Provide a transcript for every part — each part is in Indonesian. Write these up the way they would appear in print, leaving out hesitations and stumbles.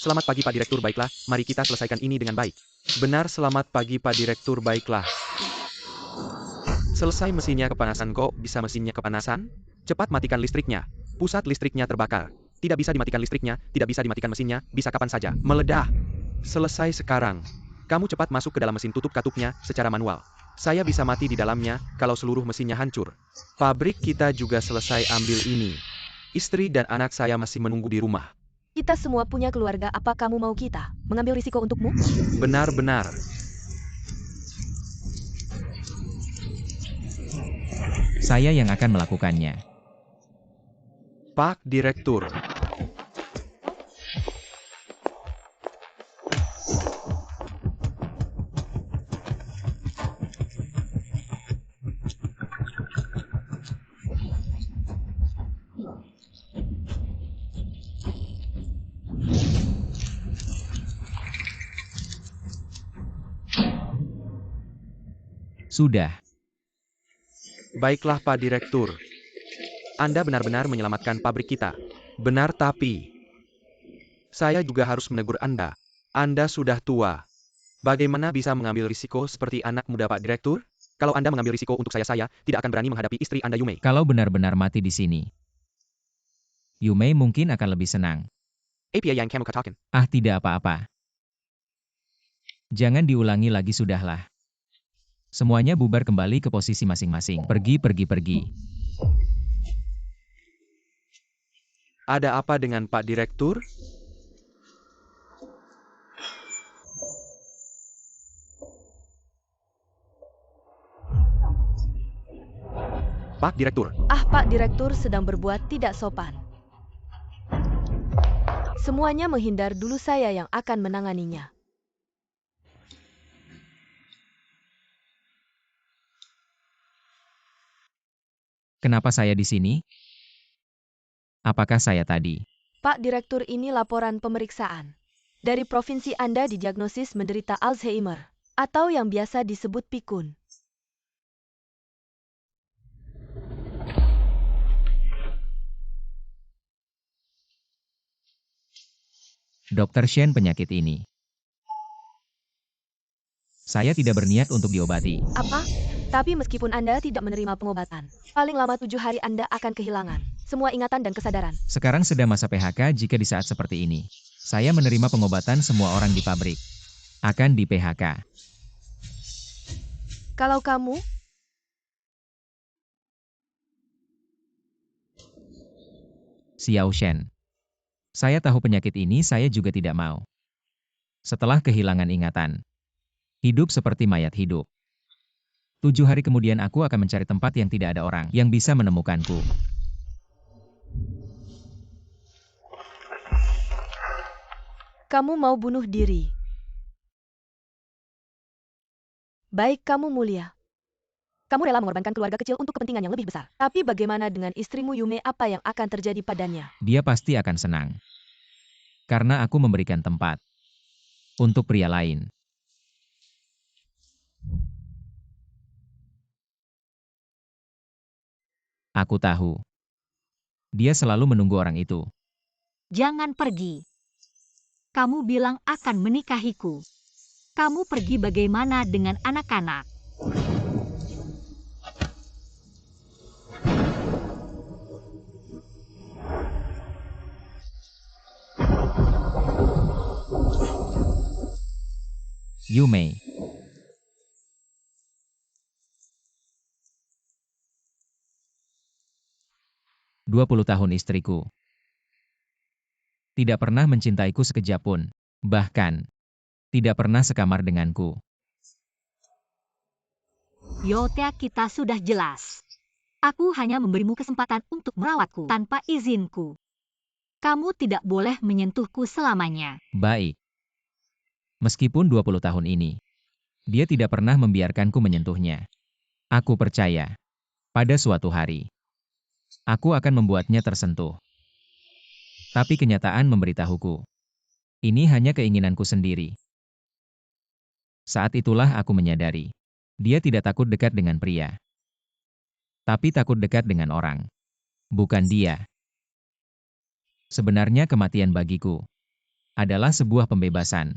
Selamat pagi Pak Direktur, baiklah, mari kita selesaikan ini dengan baik. Benar, selamat pagi Pak Direktur, baiklah. Selesai mesinnya kepanasan kok, bisa mesinnya kepanasan? Cepat matikan listriknya. Pusat listriknya terbakar. Tidak bisa dimatikan listriknya, tidak bisa dimatikan mesinnya, bisa kapan saja. Meledak. Selesai sekarang. Kamu cepat masuk ke dalam mesin tutup katupnya, secara manual. Saya bisa mati di dalamnya, kalau seluruh mesinnya hancur. Pabrik kita juga selesai ambil ini. Istri dan anak saya masih menunggu di rumah. Kita semua punya keluarga, apa kamu mau kita mengambil risiko untukmu? Benar-benar. Saya yang akan melakukannya. Pak Direktur. Sudah. Baiklah Pak Direktur. Anda benar-benar menyelamatkan pabrik kita. Benar, tapi saya juga harus menegur Anda. Anda sudah tua. Bagaimana bisa mengambil risiko seperti anak muda Pak Direktur? Kalau Anda mengambil risiko untuk saya tidak akan berani menghadapi istri Anda Yumei. Kalau benar-benar mati di sini, Yumei mungkin akan lebih senang. Apa yang kamu katakan? Ah, tidak apa-apa. Jangan diulangi lagi, sudahlah. Semuanya bubar kembali ke posisi masing-masing. Pergi. Ada apa dengan Pak Direktur? Pak Direktur. Pak Direktur sedang berbuat tidak sopan. Semuanya menghindar dulu, saya yang akan menanganinya. Kenapa saya di sini? Apakah saya tadi? Pak Direktur, ini laporan pemeriksaan. Dari provinsi Anda didiagnosis menderita Alzheimer, atau yang biasa disebut pikun. Dokter Shen, penyakit ini. Saya tidak berniat untuk diobati. Apa? Tapi meskipun Anda tidak menerima pengobatan, paling lama 7 hari Anda akan kehilangan semua ingatan dan kesadaran. Sekarang sedang masa PHK. Jika di saat seperti ini, saya menerima pengobatan, semua orang di pabrik akan di PHK. Kalau kamu, Xiao Shen. Saya tahu penyakit ini, saya juga tidak mau. Setelah kehilangan ingatan, hidup seperti mayat hidup. 7 hari kemudian aku akan mencari tempat yang tidak ada orang yang bisa menemukanku. kamu mau bunuh diri. Baik, kamu mulia. Kamu rela mengorbankan keluarga kecil untuk kepentingan yang lebih besar. Tapi bagaimana dengan istrimu Yume, apa yang akan terjadi padanya? Dia pasti akan senang. Karena aku memberikan tempat untuk pria lain. Aku tahu. Dia selalu menunggu orang itu. Jangan pergi. Kamu bilang akan menikahiku. Kamu pergi, bagaimana dengan anak-anak? Yumei. Dua 20 tahun istriku. Tidak pernah mencintaiku sekejap pun. Bahkan, tidak pernah sekamar denganku. Yotea, kita sudah jelas. Aku hanya memberimu kesempatan untuk merawatku tanpa izinku. Kamu tidak boleh menyentuhku selamanya. Baik. Meskipun 20 tahun ini, dia tidak pernah membiarkanku menyentuhnya. Aku percaya, pada suatu hari, aku akan membuatnya tersentuh. Tapi kenyataan memberitahuku, ini hanya keinginanku sendiri. Saat itulah aku menyadari, dia tidak takut dekat dengan pria. Tapi takut dekat dengan orang. Bukan dia. Sebenarnya kematian bagiku adalah sebuah pembebasan.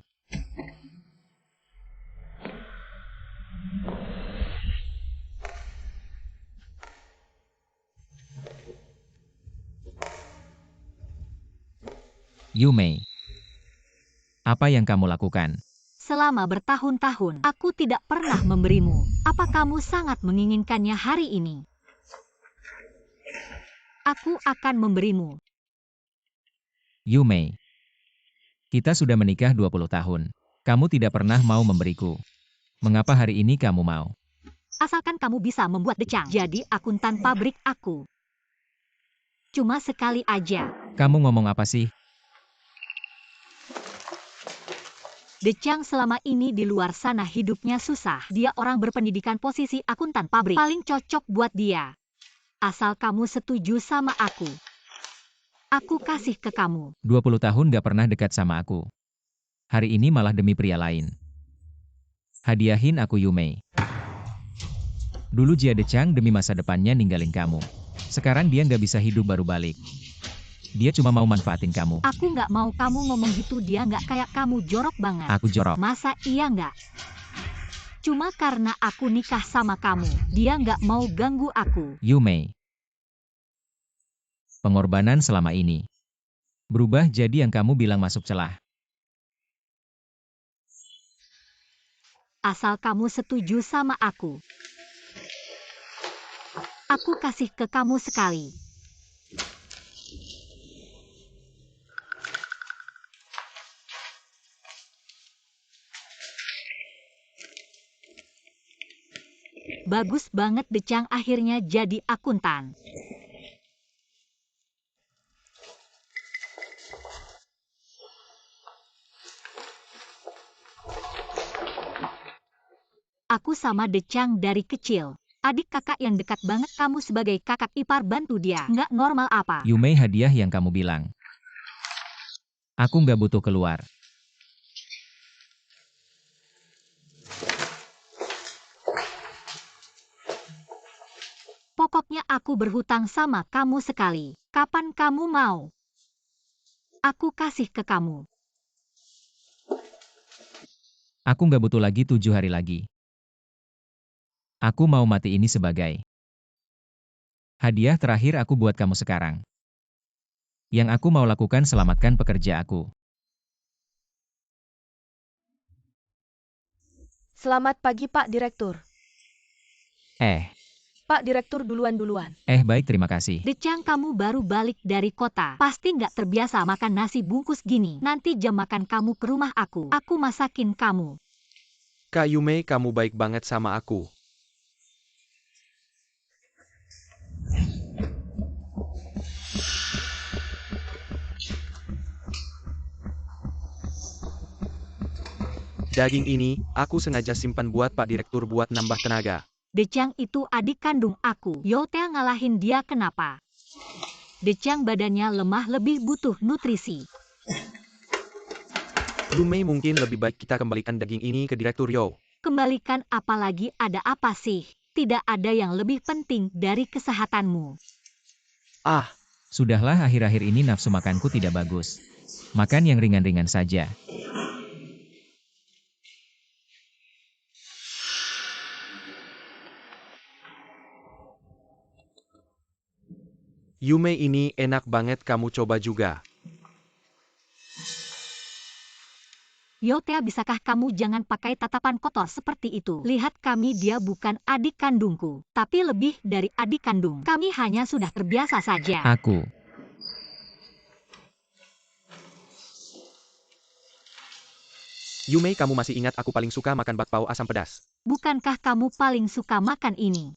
Yumei, apa yang kamu lakukan? Selama bertahun-tahun, aku tidak pernah memberimu. Apa kamu sangat menginginkannya hari ini? Aku akan memberimu. Yumei, kita sudah menikah 20 tahun. Kamu tidak pernah mau memberiku. Mengapa hari ini kamu mau? Asalkan kamu bisa membuat Decang jadi akuntan pabrik aku. Cuma sekali aja. Kamu ngomong apa sih? Decang selama ini di luar sana hidupnya susah. Dia orang berpendidikan posisi akuntan pabrik. Paling cocok buat dia. Asal kamu setuju sama aku. Aku kasih ke kamu. 20 tahun gak pernah dekat sama aku. Hari ini malah demi pria lain. Hadiahin aku Yumei. Dulu Jia Decang demi masa depannya ninggalin kamu. Sekarang dia gak bisa hidup baru balik. Dia cuma mau manfaatin kamu. Aku nggak mau kamu ngomong gitu, dia nggak kayak kamu, jorok banget. Aku jorok. Masa iya nggak? Cuma karena aku nikah sama kamu, dia nggak mau ganggu aku. Yumei. Pengorbanan selama ini berubah jadi yang kamu bilang masuk celah. Asal kamu setuju sama aku kasih ke kamu sekali. Bagus banget, Decang akhirnya jadi akuntan. Aku sama Decang dari kecil. Adik kakak yang dekat banget, kamu sebagai kakak ipar bantu dia. Nggak normal apa? Yumei, hadiah yang kamu bilang. Aku nggak butuh keluar. Pokoknya aku berhutang sama kamu sekali. Kapan kamu mau? Aku kasih ke kamu. Aku nggak butuh lagi 7 hari lagi. Aku mau mati ini sebagai hadiah terakhir aku buat kamu sekarang. Yang aku mau lakukan selamatkan pekerja aku. Selamat pagi Pak Direktur. Pak Direktur duluan-duluan. Baik, terima kasih. Decang, kamu baru balik dari kota. Pasti nggak terbiasa makan nasi bungkus gini. Nanti jam makan kamu ke rumah aku. Aku masakin kamu. Kak Yumei, kamu baik banget sama aku. Daging ini, aku sengaja simpan buat Pak Direktur buat nambah tenaga. Decang itu adik kandung aku. Yotea ngalahin dia kenapa? Decang badannya lemah, lebih butuh nutrisi. Yumei, mungkin lebih baik kita kembalikan daging ini ke Direktur Yo. Kembalikan apalagi, ada apa sih? Tidak ada yang lebih penting dari kesehatanmu. Sudahlah, akhir-akhir ini nafsu makanku tidak bagus. Makan yang ringan-ringan saja. Yumei, ini enak banget, kamu coba juga. Yotea, bisakah kamu jangan pakai tatapan kotor seperti itu? Lihat kami, dia bukan adik kandungku, tapi lebih dari adik kandung. Kami hanya sudah terbiasa saja. Yumei, kamu masih ingat aku paling suka makan bakpao asam pedas? Bukankah kamu paling suka makan ini?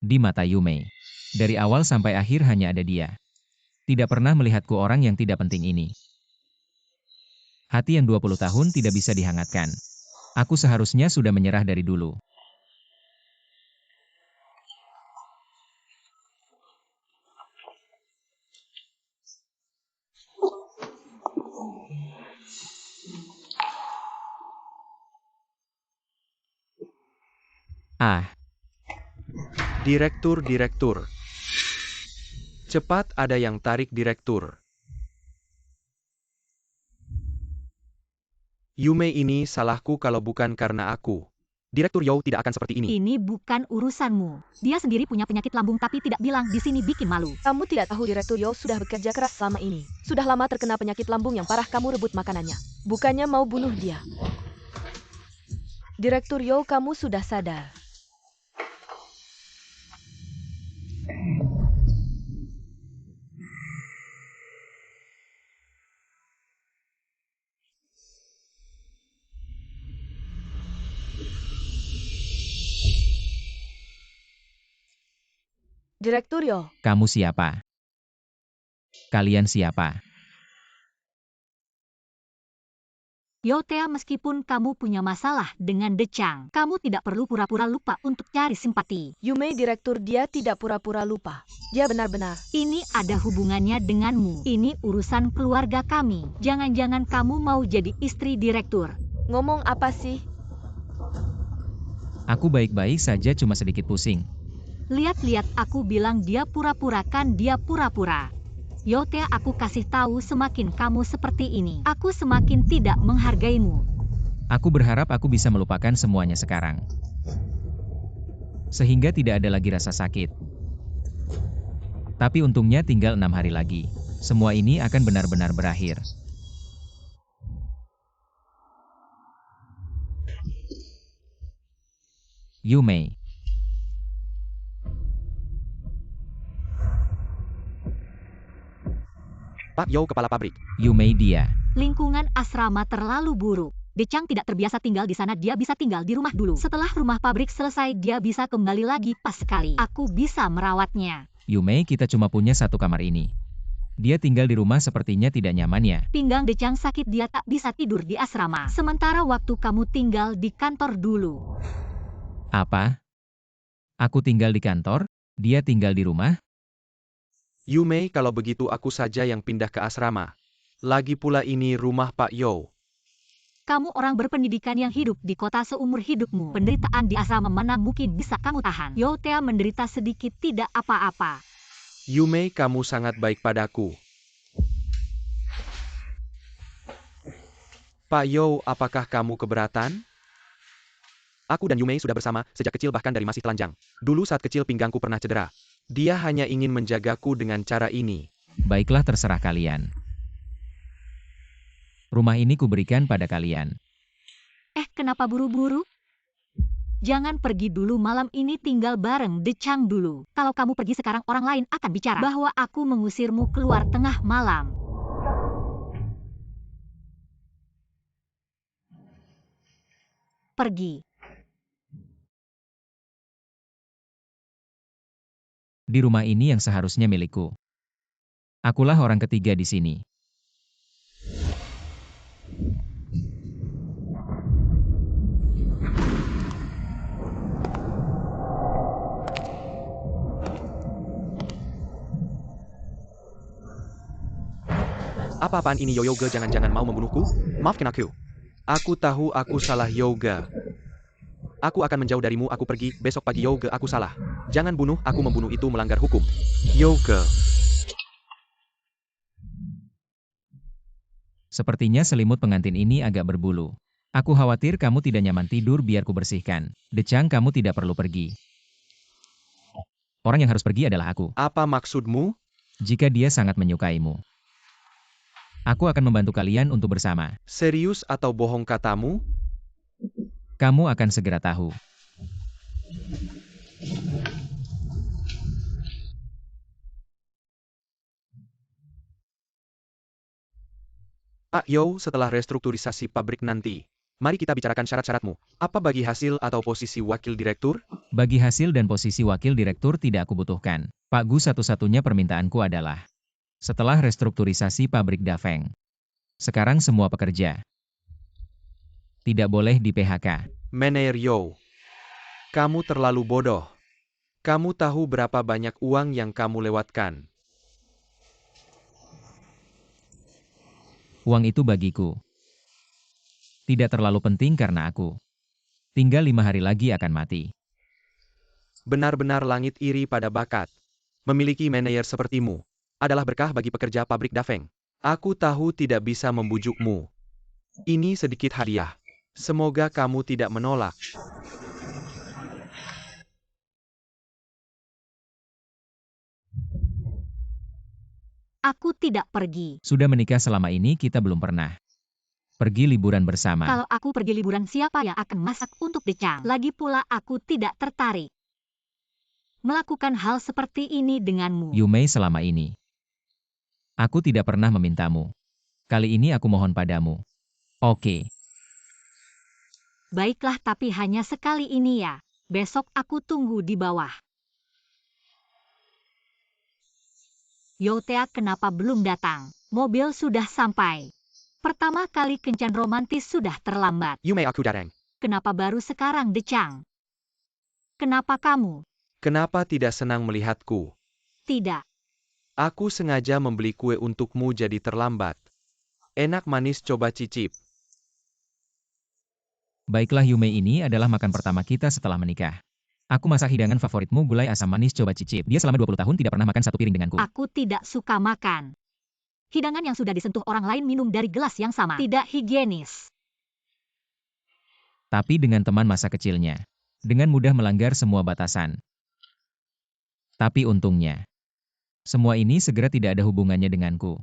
Di mata Yumei, dari awal sampai akhir hanya ada dia. Tidak pernah melihatku orang yang tidak penting ini. Hati yang 20 tahun tidak bisa dihangatkan. Aku seharusnya sudah menyerah dari dulu. Direktur. Cepat, ada yang tarik Direktur. Yume, ini salahku kalau bukan karena aku. Direktur Yao tidak akan seperti ini. Ini bukan urusanmu. Dia sendiri punya penyakit lambung tapi tidak bilang, di sini bikin malu. Kamu tidak tahu Direktur Yao sudah bekerja keras selama ini. Sudah lama terkena penyakit lambung yang parah, kamu rebut makanannya. Bukannya mau bunuh dia. Direktur Yao, kamu sudah sadar. Direktur Yao, Kamu siapa? Kalian siapa? Yotea, meskipun kamu punya masalah dengan Decang, kamu tidak perlu pura-pura lupa untuk cari simpati. Yume direktur, dia tidak pura-pura lupa. Dia benar-benar. Ini ada hubungannya denganmu. Ini urusan keluarga kami. Jangan-jangan kamu mau jadi istri direktur. Ngomong apa sih? Aku baik-baik saja, cuma sedikit pusing. Lihat-lihat, aku bilang dia pura-pura, kan dia pura-pura. Yotea, aku kasih tahu, semakin kamu seperti ini, aku semakin tidak menghargaimu. Aku berharap aku bisa melupakan semuanya sekarang. Sehingga tidak ada lagi rasa sakit. Tapi untungnya tinggal 6 hari lagi. Semua ini akan benar-benar berakhir. Yume. Pak Yao, kepala pabrik. Yume, dia. Lingkungan asrama terlalu buruk. Decang tidak terbiasa tinggal di sana, dia bisa tinggal di rumah dulu. Setelah rumah pabrik selesai, dia bisa kembali lagi pas sekali. Aku bisa merawatnya. Yume, kita cuma punya satu kamar ini. Dia tinggal di rumah, sepertinya tidak nyaman ya. Pinggang Decang sakit, dia tak bisa tidur di asrama. Sementara waktu kamu tinggal di kantor dulu. Apa? Aku tinggal di kantor, dia tinggal di rumah? Yume, kalau begitu aku saja yang pindah ke asrama. Lagi pula ini rumah Pak Yao. Kamu orang berpendidikan yang hidup di kota seumur hidupmu. Penderitaan di asrama mana mungkin bisa kamu tahan? Yotea menderita sedikit tidak apa-apa. Yume, kamu sangat baik padaku. Pak Yao, apakah kamu keberatan? Aku dan Yume sudah bersama sejak kecil, bahkan dari masih telanjang. Dulu saat kecil pinggangku pernah cedera. Dia hanya ingin menjagaku dengan cara ini. Baiklah, terserah kalian. Rumah ini kuberikan pada kalian. Kenapa buru-buru? Jangan pergi dulu, malam ini tinggal bareng Decang dulu. Kalau kamu pergi sekarang, orang lain akan bicara bahwa aku mengusirmu keluar tengah malam. Pergi. Di rumah ini yang seharusnya milikku. Akulah orang ketiga di sini. Apa-apaan ini Yoga, jangan-jangan mau membunuhku? Maafkan aku. Aku tahu aku salah Yoga. Aku akan menjauh darimu, aku pergi, besok pagi Yoga, aku salah. Jangan bunuh, aku membunuh itu melanggar hukum. Yoga. Sepertinya selimut pengantin ini agak berbulu. Aku khawatir kamu tidak nyaman tidur, biar ku bersihkan. Decang, kamu tidak perlu pergi. Orang yang harus pergi adalah aku. Apa maksudmu? Jika dia sangat menyukaimu, aku akan membantu kalian untuk bersama. Serius atau bohong katamu? Kamu akan segera tahu. Pak Yao, setelah restrukturisasi pabrik nanti, mari kita bicarakan syarat-syaratmu. Apa bagi hasil atau posisi wakil direktur? Bagi hasil dan posisi wakil direktur tidak aku butuhkan. Pak Gu, satu-satunya permintaanku adalah, setelah restrukturisasi pabrik Dafeng, sekarang semua pekerja tidak boleh di PHK. Manajer Yao, kamu terlalu bodoh. Kamu tahu berapa banyak uang yang kamu lewatkan? Uang itu bagiku tidak terlalu penting karena aku tinggal 5 hari lagi akan mati. Benar-benar langit iri pada bakat. Memiliki manajer sepertimu adalah berkah bagi pekerja pabrik Dafeng. Aku tahu tidak bisa membujukmu. Ini sedikit hadiah. Semoga kamu tidak menolak. Aku tidak pergi. Sudah menikah selama ini kita belum pernah pergi liburan bersama. Kalau aku pergi liburan, siapa yang akan masak untuk Decang? Lagi pula aku tidak tertarik melakukan hal seperti ini denganmu. Yumei, selama ini aku tidak pernah memintamu. Kali ini aku mohon padamu. Oke. Baiklah, tapi hanya sekali ini ya. Besok aku tunggu di bawah. Yotea kenapa belum datang? Mobil sudah sampai. Pertama kali kencan romantis sudah terlambat. Yume, aku datang. Kenapa baru sekarang, Decang? Kenapa kamu? Kenapa tidak senang melihatku? Tidak. Aku sengaja membeli kue untukmu jadi terlambat. Enak manis, coba cicip. Baiklah Yumei, ini adalah makan pertama kita setelah menikah. Aku masak hidangan favoritmu, gulai asam manis, coba cicip. Dia selama 20 tahun tidak pernah makan satu piring denganku. Aku tidak suka makan hidangan yang sudah disentuh orang lain minum dari gelas yang sama. Tidak higienis. Tapi dengan teman masa kecilnya, dengan mudah melanggar semua batasan. Tapi untungnya, semua ini segera tidak ada hubungannya denganku.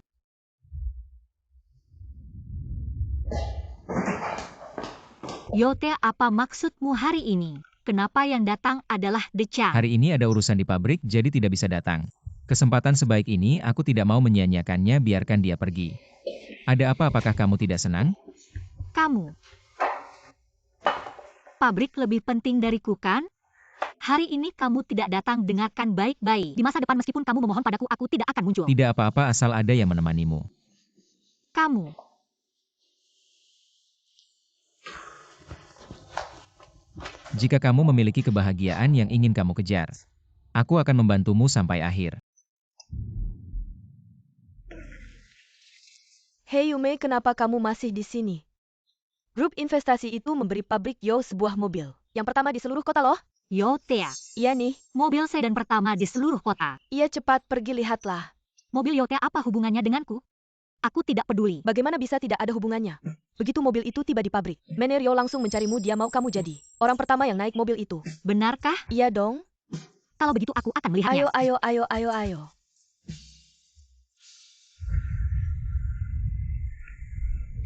Yotea, apa maksudmu hari ini? Kenapa yang datang adalah Decang? Hari ini ada urusan di pabrik, jadi tidak bisa datang. Kesempatan sebaik ini aku tidak mau menyia-nyiakannya, biarkan dia pergi. Ada apa, apakah kamu tidak senang? Kamu. Pabrik lebih penting dariku, kan? Hari ini kamu tidak datang, dengarkan baik-baik. Di masa depan meskipun kamu memohon padaku, aku tidak akan muncul. Tidak apa-apa asal ada yang menemanimu. Kamu. Jika kamu memiliki kebahagiaan yang ingin kamu kejar, aku akan membantumu sampai akhir. Hei Yume, kenapa kamu masih di sini? Grup investasi itu memberi pabrik Yo sebuah mobil. Yang pertama di seluruh kota loh. Yotea. Iya nih. Mobil sedan pertama di seluruh kota. Iya, cepat pergi lihatlah. Mobil Yotea apa hubungannya denganku? Aku tidak peduli. Bagaimana bisa tidak ada hubungannya? Begitu mobil itu tiba di pabrik, Manager Yo langsung mencarimu, dia mau kamu jadi orang pertama yang naik mobil itu. Benarkah? Iya dong. Kalau begitu aku akan melihatnya. Ayo.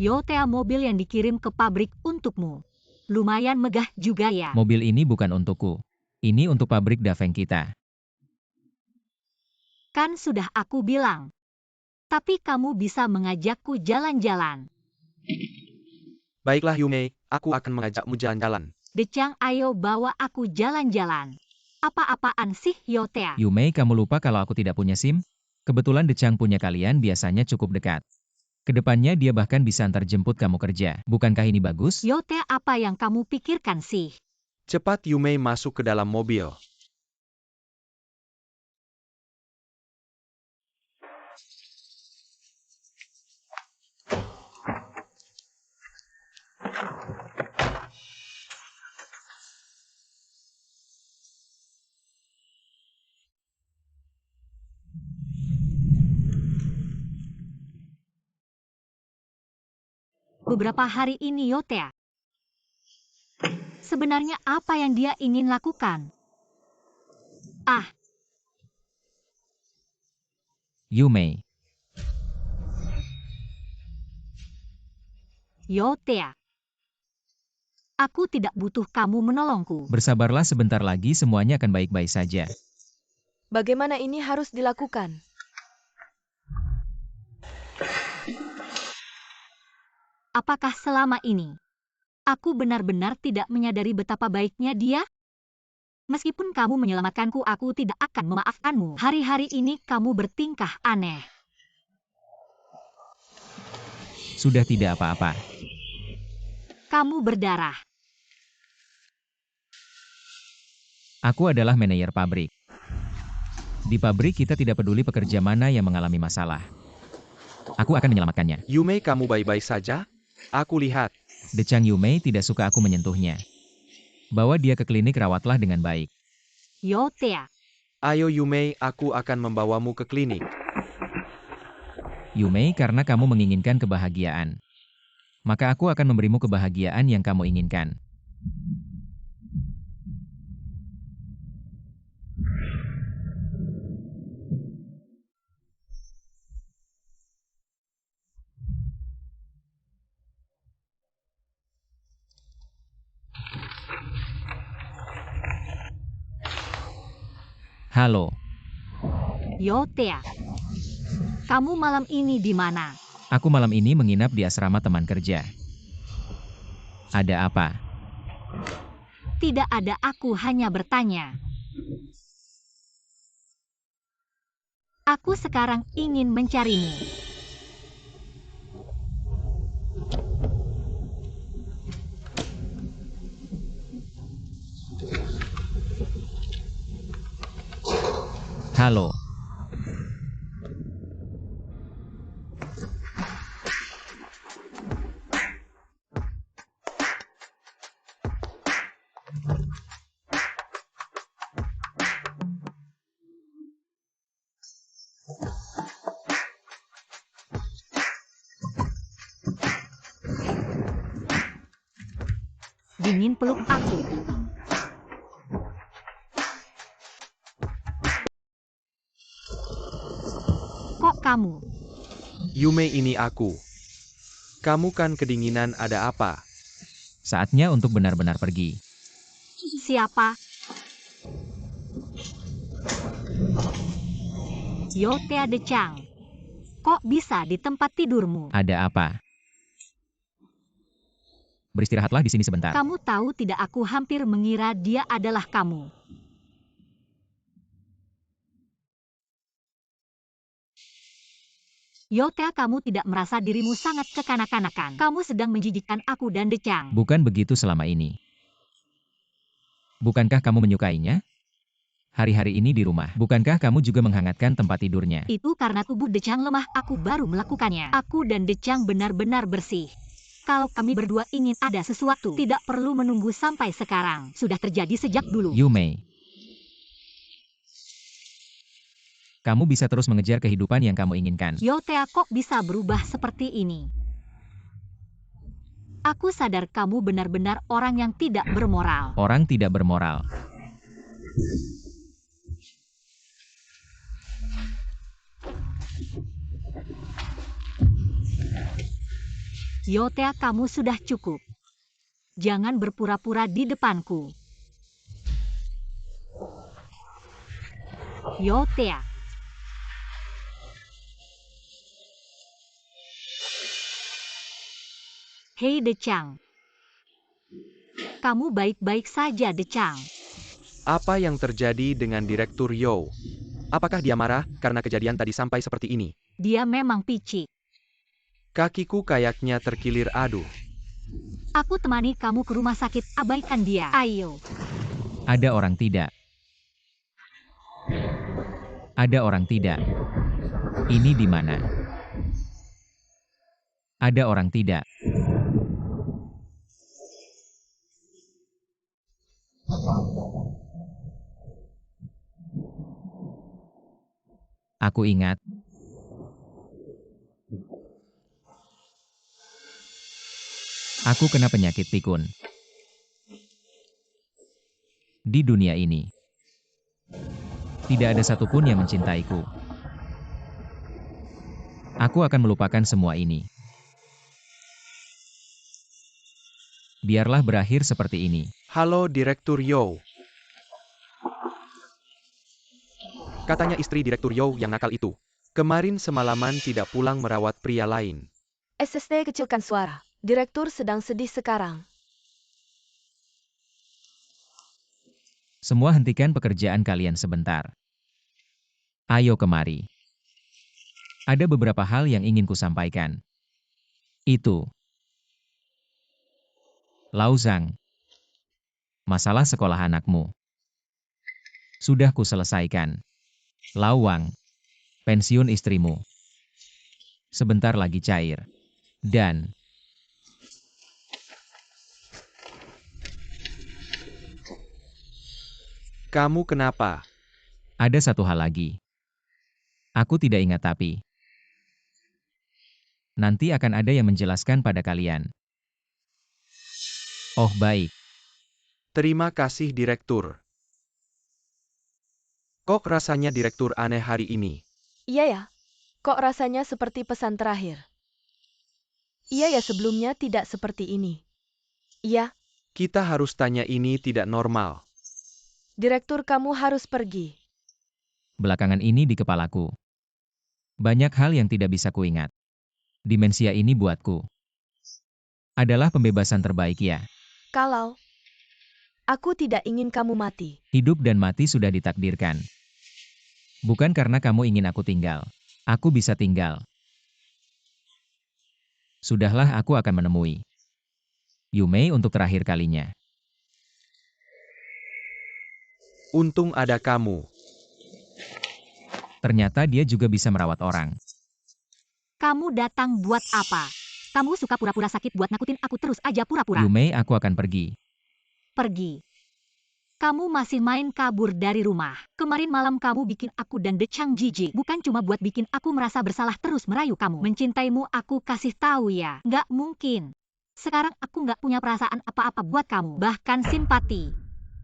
Yotea, mobil yang dikirim ke pabrik untukmu. Lumayan megah juga ya. Mobil ini bukan untukku. Ini untuk pabrik Daveng kita. Kan sudah aku bilang. Tapi kamu bisa mengajakku jalan-jalan. Baiklah Yume, aku akan mengajakmu jalan-jalan. Decang, ayo bawa aku jalan-jalan. Apa-apaan sih, Yotea? Yumei, kamu lupa kalau aku tidak punya SIM? Kebetulan Decang punya, kalian biasanya cukup dekat. Kedepannya dia bahkan bisa antar jemput kamu kerja. Bukankah ini bagus? Yotea, apa yang kamu pikirkan sih? Cepat Yume masuk ke dalam mobil. Beberapa hari ini Yotea. Sebenarnya apa yang dia ingin lakukan? Yumei, Yotea. Aku tidak butuh kamu menolongku. bersabarlah sebentar lagi, semuanya akan baik-baik saja. Bagaimana ini harus dilakukan? Apakah selama ini aku benar-benar tidak menyadari betapa baiknya dia? Meskipun kamu menyelamatkanku, aku tidak akan memaafkanmu. Hari-hari ini kamu bertingkah aneh. Sudah tidak apa-apa. Kamu berdarah. Aku adalah manajer pabrik. Di pabrik kita tidak peduli pekerja mana yang mengalami masalah. Aku akan menyelamatkannya. Yume, kamu baik-baik saja? Aku lihat. Decang, Yumei tidak suka aku menyentuhnya. Bawa dia ke klinik, rawatlah dengan baik. Yotea. Ayo Yume, aku akan membawamu ke klinik. Yumei, karena kamu menginginkan kebahagiaan. maka aku akan memberimu kebahagiaan yang kamu inginkan. Halo, Yotea, kamu malam ini di mana? aku malam ini menginap di asrama teman kerja. Ada apa? Tidak ada, aku hanya bertanya. Aku sekarang ingin mencarimu. Halo, Dingin peluk aku. Kok kamu? Yume, ini aku. Kamu kan kedinginan, ada apa? saatnya untuk benar-benar pergi. Siapa? Yotea Decang. Kok bisa di tempat tidurmu? Ada apa? Beristirahatlah di sini sebentar. Kamu tahu tidak, aku hampir mengira dia adalah kamu. Yotea, kamu tidak merasa dirimu sangat kekanak-kanakan. Kamu sedang menjijikkan aku dan Decang. Bukan begitu selama ini. Bukankah kamu menyukainya? Hari-hari ini di rumah, bukankah kamu juga menghangatkan tempat tidurnya? Itu karena tubuh Decang lemah, aku baru melakukannya. Aku dan Decang benar-benar bersih. Kalau kami berdua ingin ada sesuatu, tidak perlu menunggu sampai sekarang. Sudah terjadi sejak dulu. Yume, kamu bisa terus mengejar kehidupan yang kamu inginkan. Yotea, kok bisa berubah seperti ini? Aku sadar kamu benar-benar orang yang tidak bermoral. Orang tidak bermoral. Yotea, kamu sudah cukup. Jangan berpura-pura di depanku. Yotea. Hei Decang. Kamu baik-baik saja, Decang? Apa yang terjadi dengan Direktur Yo? Apakah dia marah karena kejadian tadi sampai seperti ini? Dia memang picik. Kakiku kayaknya terkilir, aduh. Aku temani kamu ke rumah sakit, abaikan dia. Ayo. Ada orang tidak? Ada orang tidak? Ini di mana? Ada orang tidak? Aku ingat. Aku kena penyakit pikun. Di dunia ini, tidak ada satupun yang mencintaiku. Aku akan melupakan semua ini. Biarlah berakhir seperti ini. Halo Direktur Yo. Katanya istri Direktur Yo yang nakal itu. Kemarin semalaman tidak pulang merawat pria lain. SST, kecilkan suara. Direktur sedang sedih sekarang. Semua hentikan pekerjaan kalian sebentar. Ayo kemari. Ada beberapa hal yang ingin kusampaikan. Itu. Lauzang. Masalah sekolah anakmu. Sudah kuselesaikan. Lawang. Pensiun istrimu. Sebentar lagi cair. Dan Kamu kenapa? ada satu hal lagi. Aku tidak ingat tapi. Nanti akan ada yang menjelaskan pada kalian. Oh baik, Terima kasih Direktur. Kok rasanya Direktur aneh hari ini? Iya ya, kok rasanya seperti pesan terakhir? Iya ya, sebelumnya tidak seperti ini. Iya, Kita harus tanya, ini tidak normal. direktur, kamu harus pergi. belakangan ini di kepalaku. Banyak hal yang tidak bisa kuingat. Demensia ini buatku adalah pembebasan terbaik ya. Kalau aku tidak ingin kamu mati. Hidup dan mati sudah ditakdirkan. Bukan karena kamu ingin aku tinggal. Aku bisa tinggal. Sudahlah, aku akan menemui Yumei untuk terakhir kalinya. Untung ada kamu. Ternyata dia juga bisa merawat orang. Kamu datang buat apa? Kamu suka pura-pura sakit buat nakutin aku terus aja pura-pura. Yumei, aku akan pergi. Pergi. Kamu masih main kabur dari rumah. Kemarin malam kamu bikin aku dan Dechang jijik. Bukan cuma buat bikin aku merasa bersalah terus merayu kamu. Mencintaimu aku kasih tahu ya. Nggak mungkin. Sekarang aku nggak punya perasaan apa-apa buat kamu. Bahkan simpati.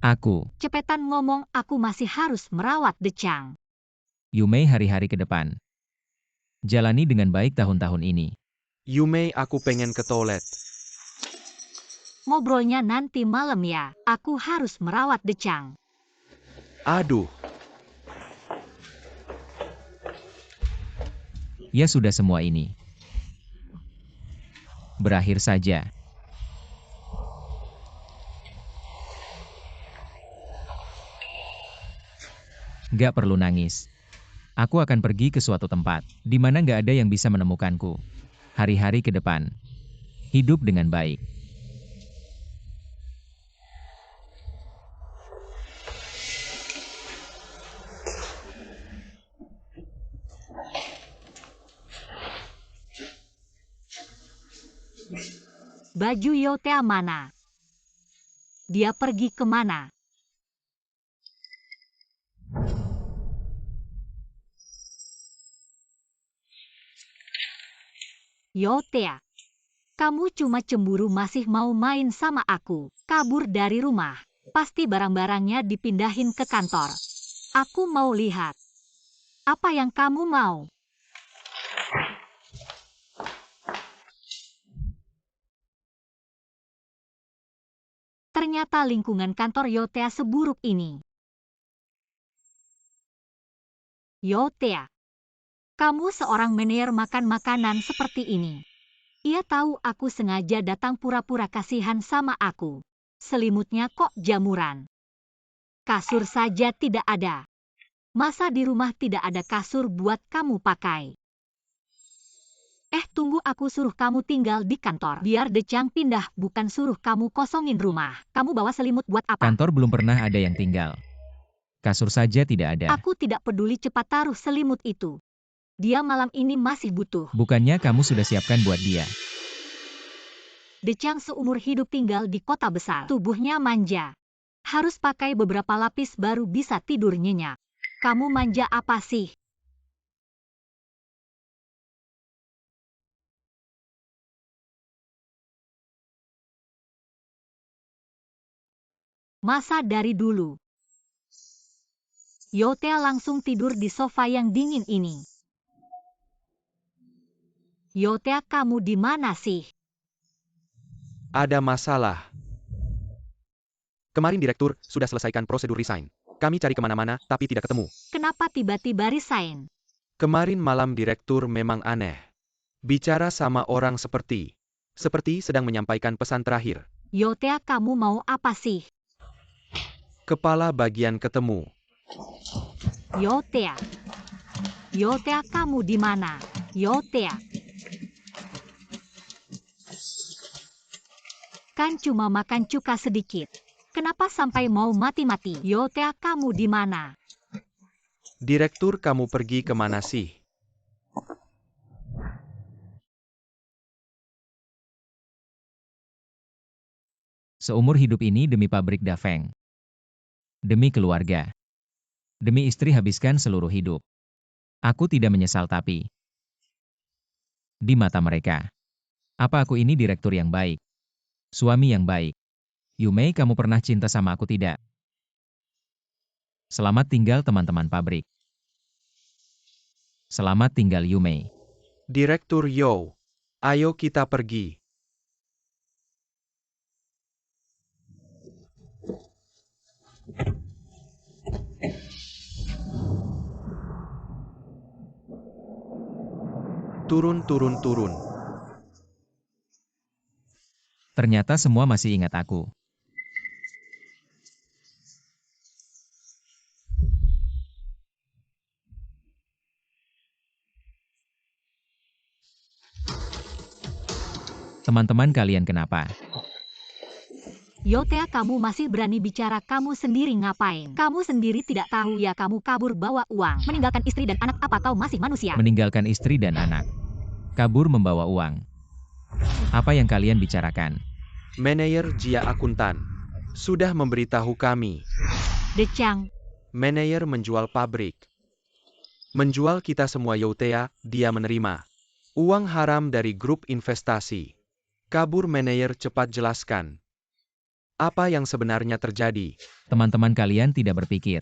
Aku, Cepetan ngomong, aku masih harus merawat Dechang. Yumei, hari-hari ke depan. Jalani dengan baik tahun-tahun ini. Yumei, aku pengen ke toilet. Ngobrolnya nanti malam ya. Aku harus merawat Dechang. Aduh, Ya sudah, semua ini berakhir saja. Gak perlu nangis. Aku akan pergi ke suatu tempat, di mana gak ada yang bisa menemukanku. Hari-hari ke depan. Hidup dengan baik. Baju Yotea mana? Dia pergi kemana? Yotea, kamu cuma cemburu masih mau main sama aku. Kabur dari rumah. Pasti barang-barangnya dipindahin ke kantor. Aku mau lihat. Apa yang kamu mau? Ternyata lingkungan kantor Yotea seburuk ini. Yotea, kamu seorang manajer makan makanan seperti ini. Ia tahu aku sengaja datang pura-pura kasihan sama aku. Selimutnya kok jamuran. Kasur saja tidak ada. Masa di rumah tidak ada kasur buat kamu pakai? Tunggu, aku suruh kamu tinggal di kantor. Biar Dechang pindah, bukan suruh kamu kosongin rumah. Kamu bawa selimut buat apa? Kantor belum pernah ada yang tinggal. Kasur saja tidak ada. Aku tidak peduli, cepat taruh selimut itu. Dia malam ini masih butuh. Bukannya kamu sudah siapkan buat dia? Dechang seumur hidup tinggal di kota besar. Tubuhnya manja. Harus pakai beberapa lapis baru bisa tidur nyenyak. Kamu manja apa sih? Masa dari dulu. Yotea langsung tidur di sofa yang dingin ini. Yotea, kamu di mana sih? ada masalah. Kemarin Direktur sudah selesaikan prosedur resign. Kami cari kemana-mana, tapi tidak ketemu. Kenapa tiba-tiba resign? Kemarin malam Direktur memang aneh. Bicara sama orang seperti sedang menyampaikan pesan terakhir. Yotea, kamu mau apa sih? Kepala bagian ketemu. Yotea. Yotea, kamu di mana? Yotea. Kan cuma makan cuka sedikit. Kenapa sampai mau mati-mati? Yotea, kamu di mana? Direktur, kamu pergi kemana sih? Seumur hidup ini demi pabrik Dafeng. Demi keluarga. Demi istri habiskan seluruh hidup. Aku tidak menyesal, tapi di mata mereka. Apa aku ini direktur yang baik? Suami yang baik? Yumei, kamu pernah cinta sama aku tidak? Selamat tinggal teman-teman pabrik. Selamat tinggal Yumei. Direktur Yo, ayo kita pergi. Turun, turun, turun. Ternyata semua masih ingat aku. Teman-teman kalian kenapa? Yotea, kamu masih berani bicara, kamu sendiri ngapain? Kamu sendiri tidak tahu ya, kamu kabur bawa uang, meninggalkan istri dan anak, apa kau masih manusia? Meninggalkan istri dan anak. Kabur membawa uang. Apa yang kalian bicarakan? Manajer Jia Akuntan sudah memberitahu kami. De Chang, Manajer menjual pabrik. Menjual kita semua. Yotea, dia menerima uang haram dari grup investasi. Kabur. Manajer, cepat jelaskan. Apa yang sebenarnya terjadi? Teman-teman kalian tidak berpikir.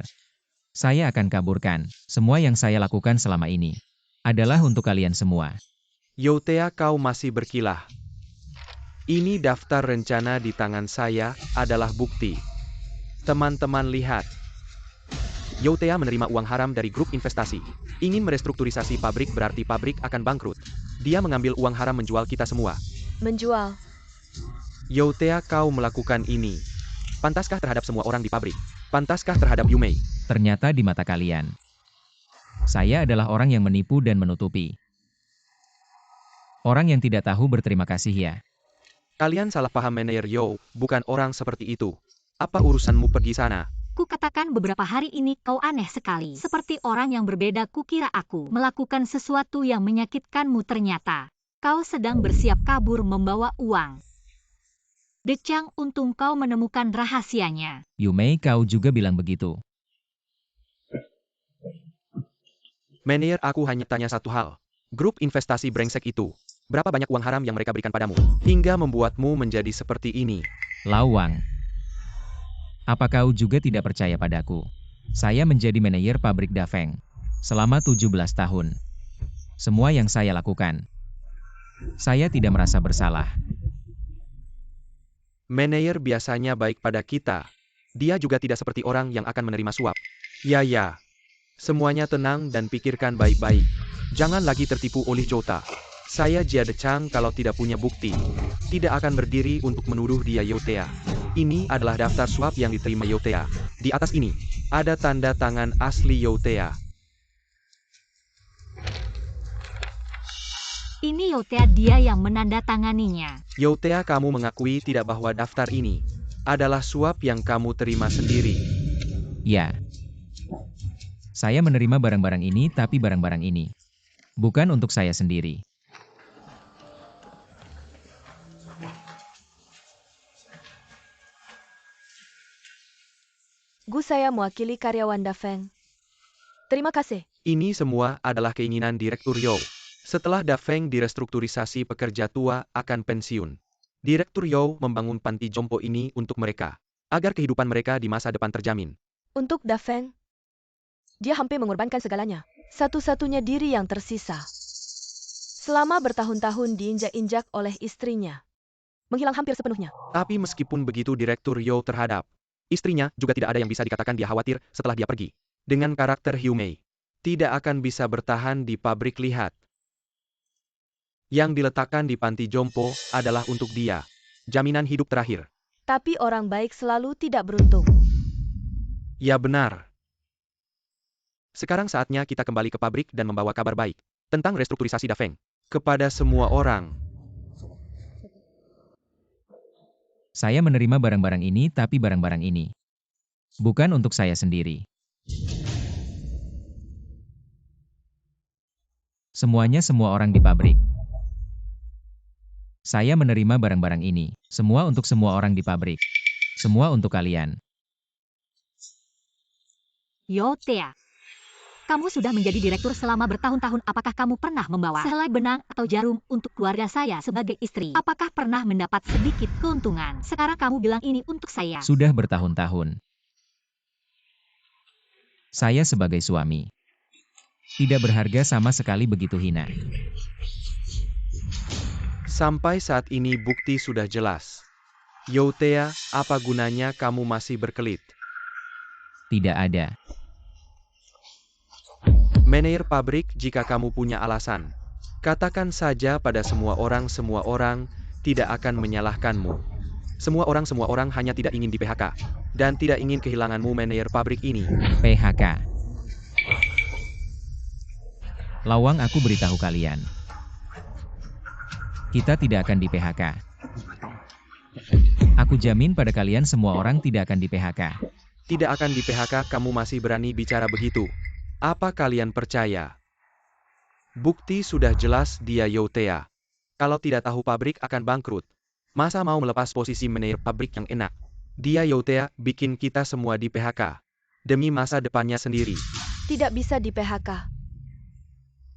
Saya akan kaburkan. Semua yang saya lakukan selama ini adalah untuk kalian semua. Yotea, kau masih berkilah. Ini daftar rencana di tangan saya adalah bukti. Teman-teman lihat. Yotea menerima uang haram dari grup investasi. Ingin merestrukturisasi pabrik, berarti pabrik akan bangkrut. Dia mengambil uang haram menjual kita semua. Menjual. Yotea, kau melakukan ini. Pantaskah terhadap semua orang di pabrik? Pantaskah terhadap Yumei? Ternyata di mata kalian, saya adalah orang yang menipu dan menutupi. Orang yang tidak tahu berterima kasih ya. Kalian salah paham. Manajer Yo, bukan orang seperti itu. Apa urusanmu pergi sana? ku katakan beberapa hari ini kau aneh sekali. Seperti orang yang berbeda, kukira aku melakukan sesuatu yang menyakitkanmu, ternyata kau sedang bersiap kabur membawa uang. De Chang, untung kau menemukan rahasianya. Yumei, kau juga bilang begitu. Manajer, aku hanya tanya satu hal. Grup investasi brengsek itu, berapa banyak uang haram yang mereka berikan padamu, hingga membuatmu menjadi seperti ini? Lawang. Apa kau juga tidak percaya padaku? Saya menjadi manajer pabrik Dafeng selama 17 tahun. Semua yang saya lakukan, saya tidak merasa bersalah. Manajer biasanya baik pada kita. Dia juga tidak seperti orang yang akan menerima suap. Ya. Semuanya tenang dan pikirkan baik-baik. Jangan lagi tertipu oleh Jota. Saya Jia De Chang, kalau tidak punya bukti, tidak akan berdiri untuk menuduh dia. Yotea. Ini adalah daftar suap yang diterima Yotea. Di atas ini, ada tanda tangan asli Yotea. Ini Yotea, dia yang menandatanganinya. Yotea, kamu mengakui tidak bahwa daftar ini adalah suap yang kamu terima sendiri? Ya. Saya menerima barang-barang ini, tapi barang-barang ini bukan untuk saya sendiri. Saya mewakili karyawan Dafeng. Terima kasih. Ini semua adalah keinginan Direktur Yo. Setelah Dafeng direstrukturisasi, pekerja tua akan pensiun. Direktur Yo membangun panti jompo ini untuk mereka, agar kehidupan mereka di masa depan terjamin. Untuk Dafeng, dia hampir mengorbankan segalanya. Satu-satunya diri yang tersisa. Selama bertahun-tahun diinjak-injak oleh istrinya. Menghilang hampir sepenuhnya. Tapi meskipun begitu, Direktur Yo terhadap istrinya juga tidak ada yang bisa dikatakan dia khawatir setelah dia pergi. Dengan karakter Yumei, tidak akan bisa bertahan di pabrik. Lihat. Yang diletakkan di panti jompo adalah untuk dia. Jaminan hidup terakhir. Tapi orang baik selalu tidak beruntung. Ya benar. Sekarang saatnya kita kembali ke pabrik dan membawa kabar baik tentang restrukturisasi Dafeng kepada semua orang. Saya menerima barang-barang ini, tapi barang-barang ini bukan untuk saya sendiri. Semuanya semua orang di pabrik. Saya menerima barang-barang ini, semua untuk semua orang di pabrik. Semua untuk kalian. Yotea. Kamu sudah menjadi direktur selama bertahun-tahun. Apakah kamu pernah membawa sehelai benang atau jarum untuk keluarga saya sebagai istri? Apakah pernah mendapat sedikit keuntungan? Sekarang kamu bilang ini untuk saya. Sudah bertahun-tahun. Saya sebagai suami tidak berharga sama sekali, begitu hina. Sampai saat ini bukti sudah jelas. Youtea, apa gunanya kamu masih berkelit? Tidak ada. Manajer pabrik, jika kamu punya alasan, katakan saja pada semua orang tidak akan menyalahkanmu. Semua orang hanya tidak ingin di PHK, dan tidak ingin kehilanganmu manajer pabrik ini. PHK. Lawang, aku beritahu kalian. Kita tidak akan di PHK. Aku jamin pada kalian semua orang tidak akan di PHK. Tidak akan di PHK, kamu masih berani bicara begitu? Apa kalian percaya? Bukti sudah jelas dia Youtea. Kalau tidak tahu pabrik akan bangkrut. Masa mau melepas posisi manajer pabrik yang enak? Dia Youtea bikin kita semua di PHK. Demi masa depannya sendiri. Tidak bisa di PHK.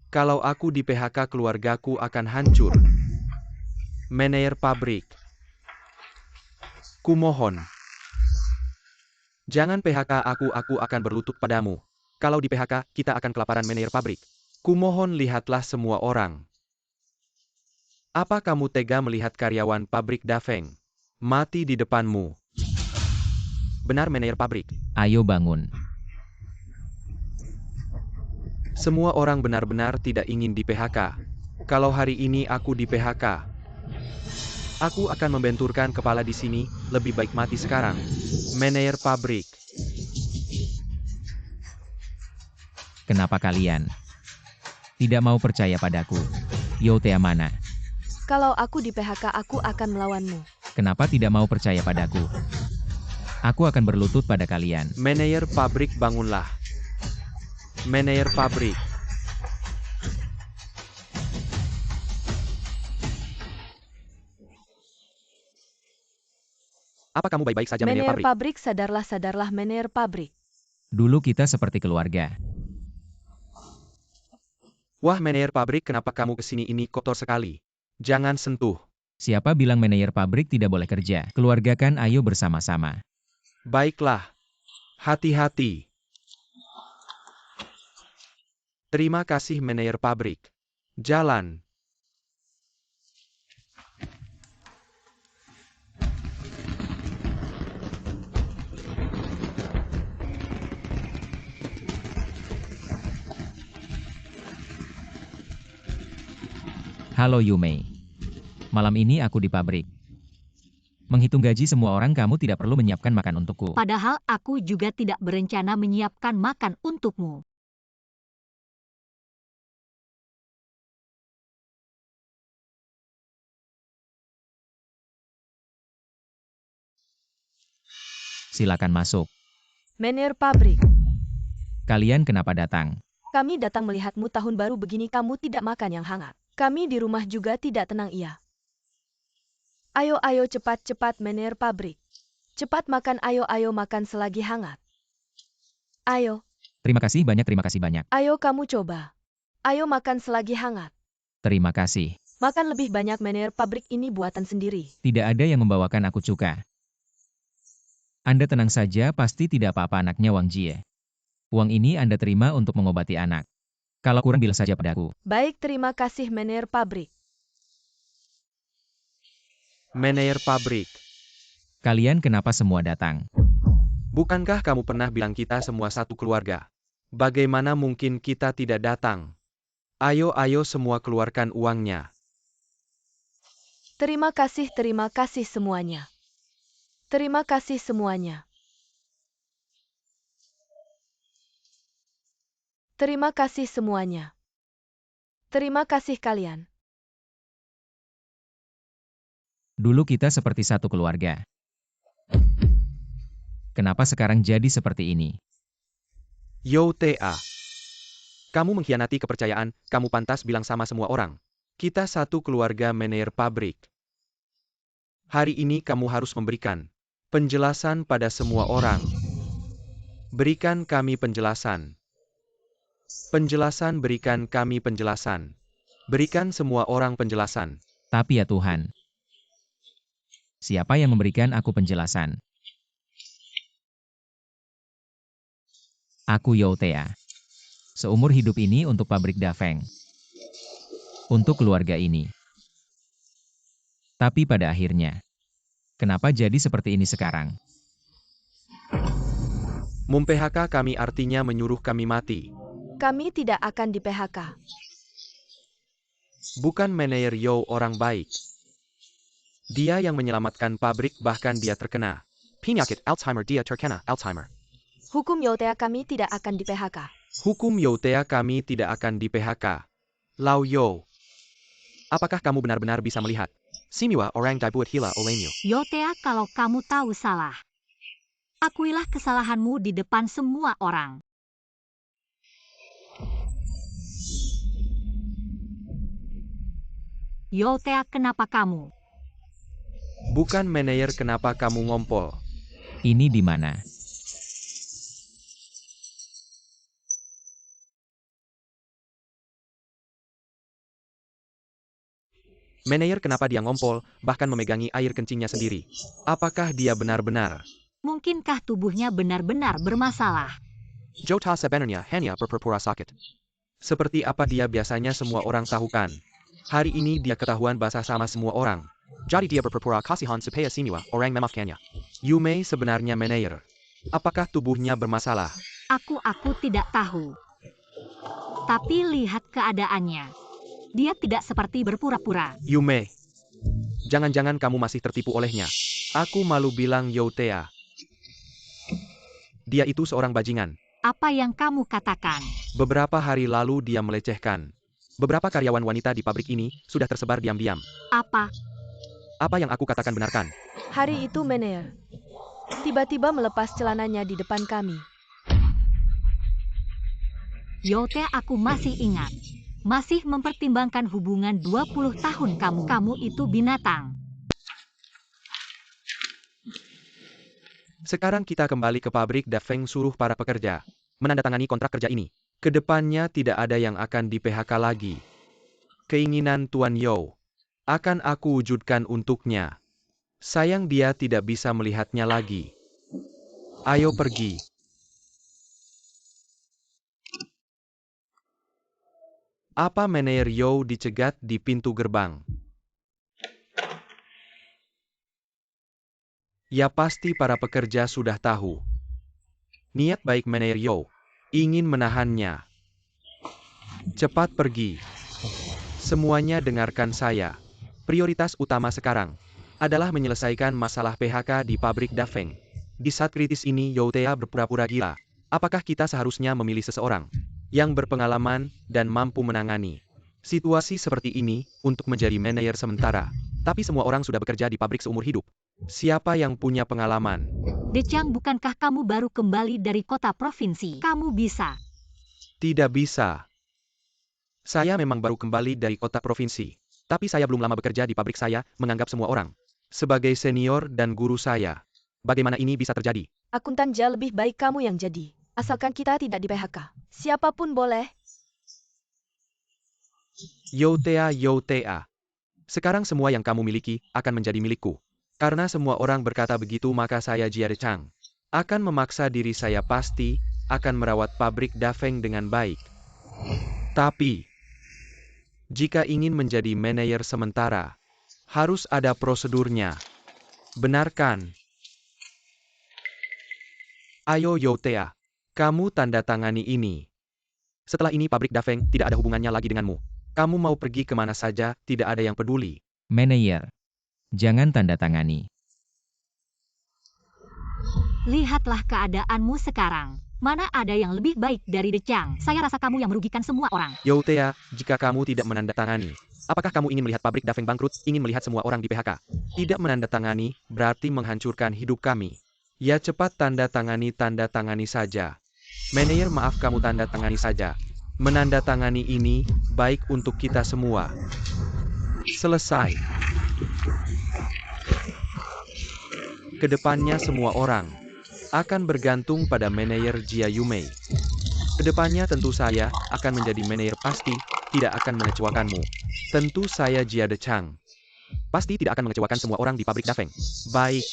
Kalau aku di PHK, keluargaku akan hancur. Manajer pabrik. Kumohon. Jangan PHK aku akan berlutut padamu. Kalau di PHK, kita akan kelaparan manajer pabrik. Kumohon, lihatlah semua orang. Apa kamu tega melihat karyawan pabrik Dafeng mati di depanmu? Benar manajer pabrik. Ayo bangun. Semua orang benar-benar tidak ingin di PHK. Kalau hari ini aku di PHK, aku akan membenturkan kepala di sini, lebih baik mati sekarang. Manajer pabrik. Kenapa kalian tidak mau percaya padaku? Youtea mana? Kalau aku di PHK, aku akan melawanmu. Kenapa tidak mau percaya padaku? Aku akan berlutut pada kalian. Manajer pabrik, bangunlah. Manajer pabrik. Apa kamu baik-baik saja, manajer Manajer pabrik? pabrik, sadarlah manajer pabrik. Dulu kita seperti keluarga. Wah, manajer pabrik, kenapa kamu kesini? Ini kotor sekali. Jangan sentuh. Siapa bilang manajer pabrik tidak boleh kerja? Keluarga kan, ayo bersama-sama. Baiklah. Hati-hati. Terima kasih manajer pabrik. Jalan. Halo Yumei. Malam ini aku di pabrik. Menghitung gaji semua orang, kamu tidak perlu menyiapkan makan untukku. Padahal aku juga tidak berencana menyiapkan makan untukmu. Silakan masuk. Manajer pabrik, Kalian kenapa datang? kami datang melihatmu tahun baru begini kamu tidak makan yang hangat. Kami di rumah juga tidak tenang iya. Ayo cepat manajer pabrik. Cepat makan, ayo makan selagi hangat. Ayo, Terima kasih banyak. ayo kamu coba. Ayo makan selagi hangat. Terima kasih. Makan lebih banyak, manajer pabrik ini buatan sendiri. Tidak ada yang membawakan aku cuka. Anda tenang saja, pasti tidak apa-apa anaknya Wang Jie. Uang ini Anda terima untuk mengobati anak. Kalau kurang bilang saja padaku. Baik, terima kasih manajer pabrik. Manajer pabrik. Kalian kenapa semua datang? Bukankah kamu pernah bilang kita semua satu keluarga? Bagaimana mungkin kita tidak datang? Ayo semua keluarkan uangnya. Terima kasih semuanya. Terima kasih semuanya. Terima kasih semuanya. Terima kasih kalian. Dulu kita seperti satu keluarga. Kenapa sekarang jadi seperti ini? Youtea. Kamu mengkhianati kepercayaan, kamu pantas bilang sama semua orang. Kita satu keluarga manajer pabrik. Hari ini kamu harus memberikan penjelasan pada semua orang. Berikan kami penjelasan. Penjelasan, berikan kami penjelasan. Berikan semua orang penjelasan. Tapi ya Tuhan, siapa yang memberikan aku penjelasan? Aku Youtea. Seumur hidup ini untuk pabrik Dafeng. Untuk keluarga ini. Tapi pada akhirnya, kenapa jadi seperti ini sekarang? Mem-PHK kami artinya menyuruh kami mati. Kami tidak akan di-PHK. Bukan manajer Yo orang baik. Dia yang menyelamatkan pabrik, bahkan dia terkena penyakit Alzheimer. Dia terkena Alzheimer. Hukum Youtea kami tidak akan di-PHK. Hukum Youtea kami tidak akan di-PHK. Lau Yo, apakah kamu benar-benar bisa melihat? Simiwa orang dibuat hila olehmu. Youtea, kalau kamu tahu salah, akuilah kesalahanmu di depan semua orang. Youtea, kenapa kamu? Bukan manajer, kenapa kamu ngompol? Ini di mana? Manajer, kenapa dia ngompol, bahkan memegangi air kencingnya sendiri? Apakah dia benar-benar? Mungkinkah tubuhnya benar-benar bermasalah? Jota sebenarnya hanya berpura-pura sakit. Seperti apa dia biasanya semua orang tahukan. Hari ini dia ketahuan basah sama semua orang. Jadi dia berpura-pura kasihan supaya Simiwa orang memaafkannya. Yume sebenarnya manajer. Apakah tubuhnya bermasalah? Aku tidak tahu. Tapi lihat keadaannya. Dia tidak seperti berpura-pura. Yume, jangan-jangan kamu masih tertipu olehnya. Aku malu bilang Youtea. Dia itu seorang bajingan. Apa yang kamu katakan? Beberapa hari lalu dia melecehkan. Beberapa karyawan wanita di pabrik ini sudah tersebar diam-diam. Apa? Apa yang aku katakan benarkan? Hari itu manajer tiba-tiba melepas celananya di depan kami. Youtea, aku masih ingat. Masih mempertimbangkan hubungan 20 tahun kamu. Kamu itu binatang. Sekarang kita kembali ke pabrik. Dafeng suruh para pekerja menandatangani kontrak kerja ini. Kedepannya tidak ada yang akan di-PHK lagi. Keinginan Tuan Yo akan aku wujudkan untuknya. Sayang dia tidak bisa melihatnya lagi. Ayo pergi. Apa manajer Yo dicegat di pintu gerbang? Ya pasti para pekerja sudah tahu. Niat baik manajer Yo ingin menahannya. Cepat pergi. Semuanya dengarkan saya. Prioritas utama sekarang adalah menyelesaikan masalah PHK di pabrik Dafeng. Di saat kritis ini Youtea berpura-pura gila. Apakah kita seharusnya memilih seseorang yang berpengalaman dan mampu menangani situasi seperti ini untuk menjadi manajer sementara? Tapi semua orang sudah bekerja di pabrik seumur hidup. Siapa yang punya pengalaman? Dechang, bukankah kamu baru kembali dari kota provinsi? Kamu bisa. Tidak bisa. Saya memang baru kembali dari kota provinsi. Tapi saya belum lama bekerja di pabrik. Saya menganggap semua orang sebagai senior dan guru saya. Bagaimana ini bisa terjadi? Akuntan Ja, lebih baik kamu yang jadi. Asalkan kita tidak di-PHK. Siapapun boleh. Youtea. Sekarang semua yang kamu miliki akan menjadi milikku. Karena semua orang berkata begitu, maka saya Jia Dechang akan memaksa diri. Saya pasti akan merawat pabrik Dafeng dengan baik. Tapi jika ingin menjadi manajer sementara, harus ada prosedurnya. Benarkan? Ayo Youtea, kamu tanda tangani ini. Setelah ini pabrik Dafeng tidak ada hubungannya lagi denganmu. Kamu mau pergi kemana saja, tidak ada yang peduli. Manajer, jangan tanda tangani. Lihatlah keadaanmu sekarang. Mana ada yang lebih baik dari Dechang? Saya rasa kamu yang merugikan semua orang. Youtea, jika kamu tidak menandatangani, apakah kamu ingin melihat pabrik Dafeng bangkrut, ingin melihat semua orang di PHK? Tidak menandatangani, berarti menghancurkan hidup kami. Ya cepat tanda tangani saja. Manajer, maaf, kamu tanda tangani saja. Menandatangani ini baik untuk kita semua. Selesai. Kedepannya semua orang akan bergantung pada manajer Jia Yume. Kedepannya tentu saya akan menjadi manajer pasti tidak akan mengecewakanmu. Tentu saya Jia De Chang. Pasti tidak akan mengecewakan semua orang di pabrik Dafeng. Baik.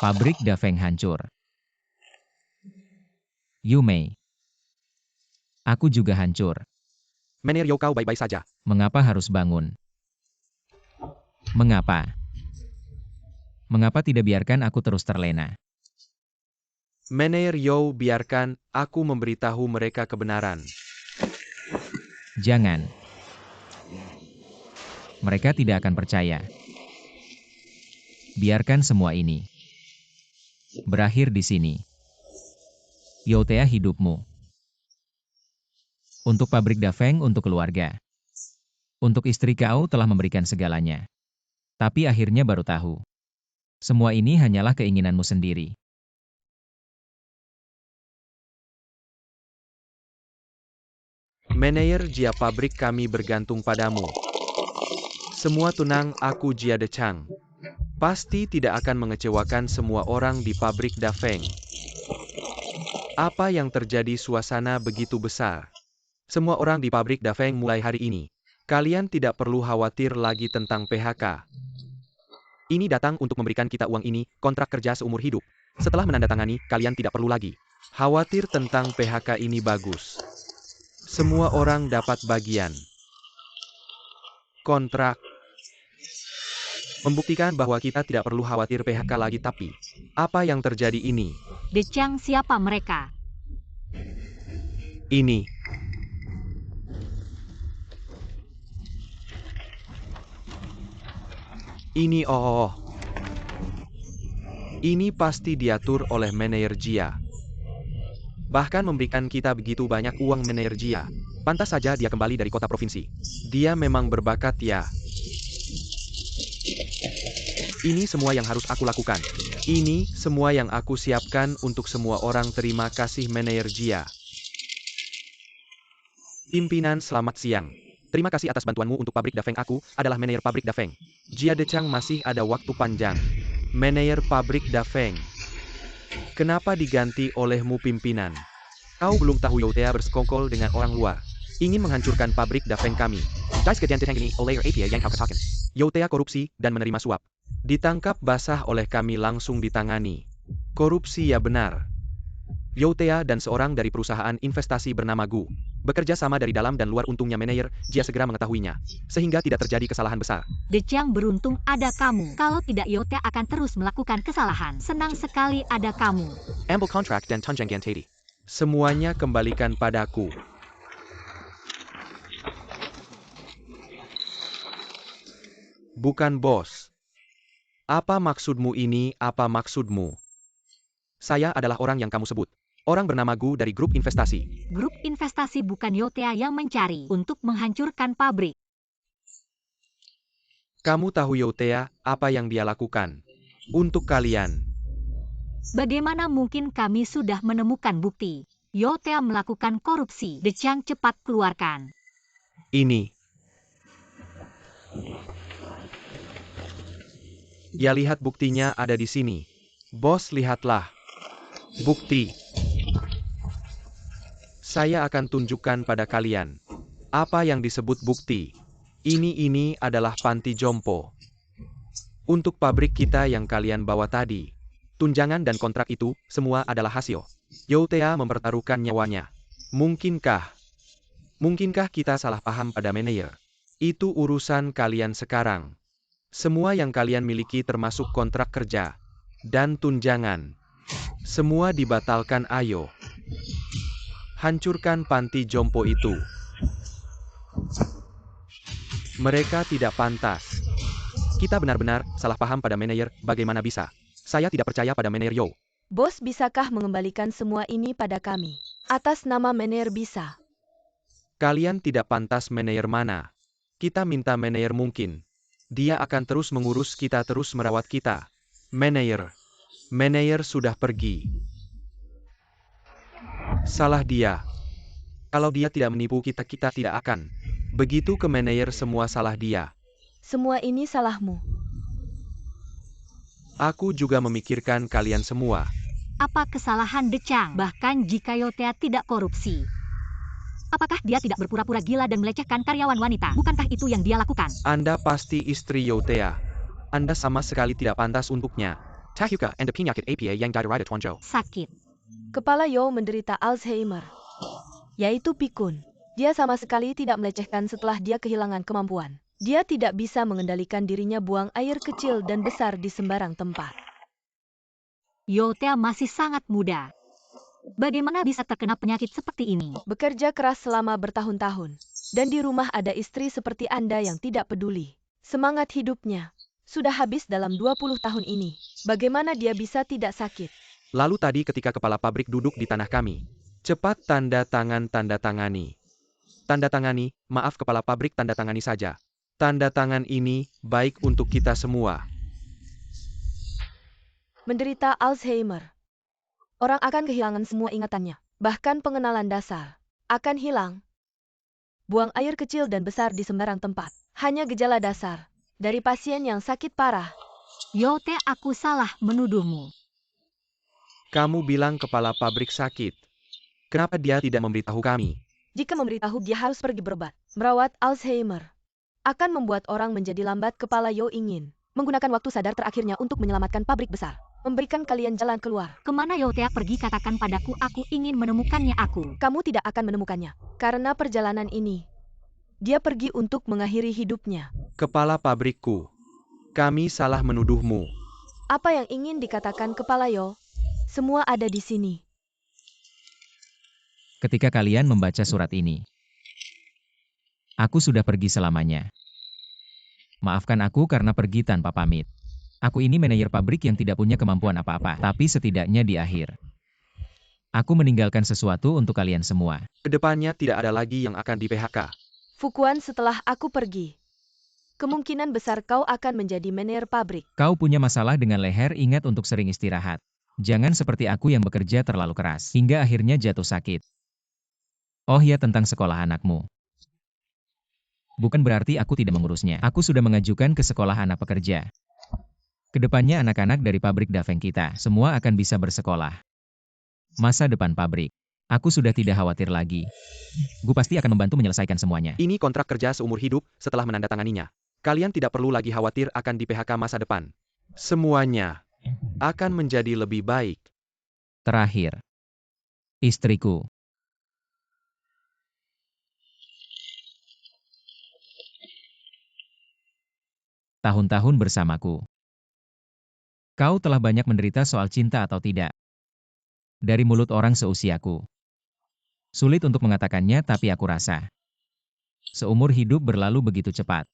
Pabrik Dafeng hancur. Yu Mei. Aku juga hancur. Manajer Yo kau baik-baik saja. Mengapa harus bangun? Mengapa? Mengapa tidak biarkan aku terus terlena? Manajer Yo biarkan aku memberitahu mereka kebenaran. Jangan. Mereka tidak akan percaya. Biarkan semua ini berakhir di sini. Youtea hidupmu. Untuk pabrik Dafeng, untuk keluarga. Untuk istri kau telah memberikan segalanya. Tapi akhirnya baru tahu. Semua ini hanyalah keinginanmu sendiri. Manajer Jia pabrik kami bergantung padamu. Semua tenang, aku Jia De Chang. Pasti tidak akan mengecewakan semua orang di pabrik Dafeng. Apa yang terjadi suasana begitu besar? Semua orang di pabrik Dafeng mulai hari ini. Kalian tidak perlu khawatir lagi tentang PHK. Ini datang untuk memberikan kita uang ini, kontrak kerja seumur hidup. Setelah menandatangani, kalian tidak perlu lagi khawatir tentang PHK ini bagus. Semua orang dapat bagian kontrak. Membuktikan bahwa kita tidak perlu khawatir PHK lagi, tapi apa yang terjadi ini? De Chang, siapa mereka? Ini. Ini pasti diatur oleh manajer Jia. Bahkan memberikan kita begitu banyak uang manajer Jia. Pantas saja dia kembali dari kota provinsi. Dia memang berbakat ya. Ini semua yang harus aku lakukan. Ini semua yang aku siapkan untuk semua orang. Terima kasih manajer Jia. Pimpinan, selamat siang. Terima kasih atas bantuanmu untuk pabrik Dafeng. Aku adalah manajer pabrik Dafeng. Jia De Chang, masih ada waktu panjang. Manajer pabrik Dafeng. Kenapa diganti olehmu pimpinan? Kau belum tahu Youtea bersekongkol dengan orang luar. Ingin menghancurkan pabrik Dafeng kami. Youtea korupsi dan menerima suap. Ditangkap basah oleh kami, langsung ditangani. Korupsi ya benar. Youtea dan seorang dari perusahaan investasi bernama Gu bekerja sama dari dalam dan luar. Untungnya manajer Jia segera mengetahuinya, sehingga tidak terjadi kesalahan besar. De Chang, beruntung ada kamu. Kalau tidak, Youtea akan terus melakukan kesalahan. Senang sekali ada kamu. Ambil kontrak dan Tonjang Gantedi. Semuanya kembalikan padaku. Bukan bos. Apa maksudmu ini? Apa maksudmu? Saya adalah orang yang kamu sebut. Orang bernama Gu dari grup investasi. Grup investasi bukan Youtea yang mencari untuk menghancurkan pabrik. Kamu tahu Youtea apa yang dia lakukan? Untuk kalian. Bagaimana mungkin? Kami sudah menemukan bukti. Youtea melakukan korupsi. De Chang, cepat keluarkan. Ini. Ya, lihat buktinya ada di sini. Bos, lihatlah. Bukti. Saya akan tunjukkan pada kalian. Apa yang disebut bukti. Ini adalah panti jompo. Untuk pabrik kita yang kalian bawa tadi. Tunjangan dan kontrak itu, semua adalah hasil. Youtea mempertaruhkan nyawanya. Mungkinkah kita salah paham pada manajer? Itu urusan kalian sekarang. Semua yang kalian miliki termasuk kontrak kerja dan tunjangan. Semua dibatalkan. Ayo. Hancurkan panti jompo itu. Mereka tidak pantas. Kita benar-benar salah paham pada manajer. Bagaimana bisa? Saya tidak percaya pada manajer Yo. Bos, bisakah mengembalikan semua ini pada kami? Atas nama manajer bisa. Kalian tidak pantas. Manajer mana? Kita minta manajer mungkin. Dia akan terus mengurus kita, terus merawat kita. Manajer sudah pergi. Salah dia. Kalau dia tidak menipu kita, kita tidak akan begitu ke manajer. Semua salah dia. Semua ini salahmu. Aku juga memikirkan kalian semua. Apa kesalahan De Chang? Bahkan jika Yotea tidak korupsi, apakah dia tidak berpura-pura gila dan melecehkan karyawan wanita? Bukankah itu yang dia lakukan? Anda pasti istri Yotea. Anda sama sekali tidak pantas untuknya. Tahyuka and penyakit APA yang diderita Tuanjo. Sakit. Kepala Yo menderita Alzheimer, yaitu pikun. Dia sama sekali tidak melecehkan setelah dia kehilangan kemampuan. Dia tidak bisa mengendalikan dirinya buang air kecil dan besar di sembarang tempat. Yotea masih sangat muda. Bagaimana bisa terkena penyakit seperti ini? Bekerja keras selama bertahun-tahun. Dan di rumah ada istri seperti Anda yang tidak peduli. Semangat hidupnya sudah habis dalam 20 tahun ini. Bagaimana dia bisa tidak sakit? Lalu tadi ketika kepala pabrik duduk di tanah kami. Cepat tanda tangani. Tanda tangani, maaf kepala pabrik tanda tangani saja. Tanda tangan ini baik untuk kita semua. Menderita Alzheimer. Orang akan kehilangan semua ingatannya. Bahkan pengenalan dasar akan hilang. Buang air kecil dan besar di sembarang tempat. Hanya gejala dasar dari pasien yang sakit parah. Yotea, aku salah menuduhmu. Kamu bilang kepala pabrik sakit. Kenapa dia tidak memberitahu kami? Jika memberitahu dia harus pergi berobat. Merawat Alzheimer akan membuat orang menjadi lambat. Kepala Yo ingin menggunakan waktu sadar terakhirnya untuk menyelamatkan pabrik besar. Memberikan kalian jalan keluar. Kemana Yotea pergi? Katakan padaku, aku ingin menemukannya aku. Kamu tidak akan menemukannya. Karena perjalanan ini, dia pergi untuk mengakhiri hidupnya. Kepala pabrikku. Kami salah menuduhmu. Apa yang ingin dikatakan Kepala Yo? Semua ada di sini. Ketika kalian membaca surat ini, aku sudah pergi selamanya. Maafkan aku karena pergi tanpa pamit. Aku ini manajer pabrik yang tidak punya kemampuan apa-apa, tapi setidaknya di akhir, aku meninggalkan sesuatu untuk kalian semua. Kedepannya tidak ada lagi yang akan di-PHK. Fukuan, setelah aku pergi, kemungkinan besar kau akan menjadi manajer pabrik. Kau punya masalah dengan leher, ingat untuk sering istirahat. Jangan seperti aku yang bekerja terlalu keras, hingga akhirnya jatuh sakit. Oh ya, tentang sekolah anakmu. Bukan berarti aku tidak mengurusnya. Aku sudah mengajukan ke sekolah anak pekerja. Kedepannya anak-anak dari pabrik Daveng kita, semua akan bisa bersekolah. Masa depan pabrik. Aku sudah tidak khawatir lagi. Gue pasti akan membantu menyelesaikan semuanya. Ini kontrak kerja seumur hidup setelah menandatanganinya. Kalian tidak perlu lagi khawatir akan di-PHK masa depan. Semuanya akan menjadi lebih baik. Terakhir, istriku. Tahun-tahun bersamaku. Kau telah banyak menderita soal cinta atau tidak. Dari mulut orang seusiaku. Sulit untuk mengatakannya, tapi aku rasa seumur hidup berlalu begitu cepat.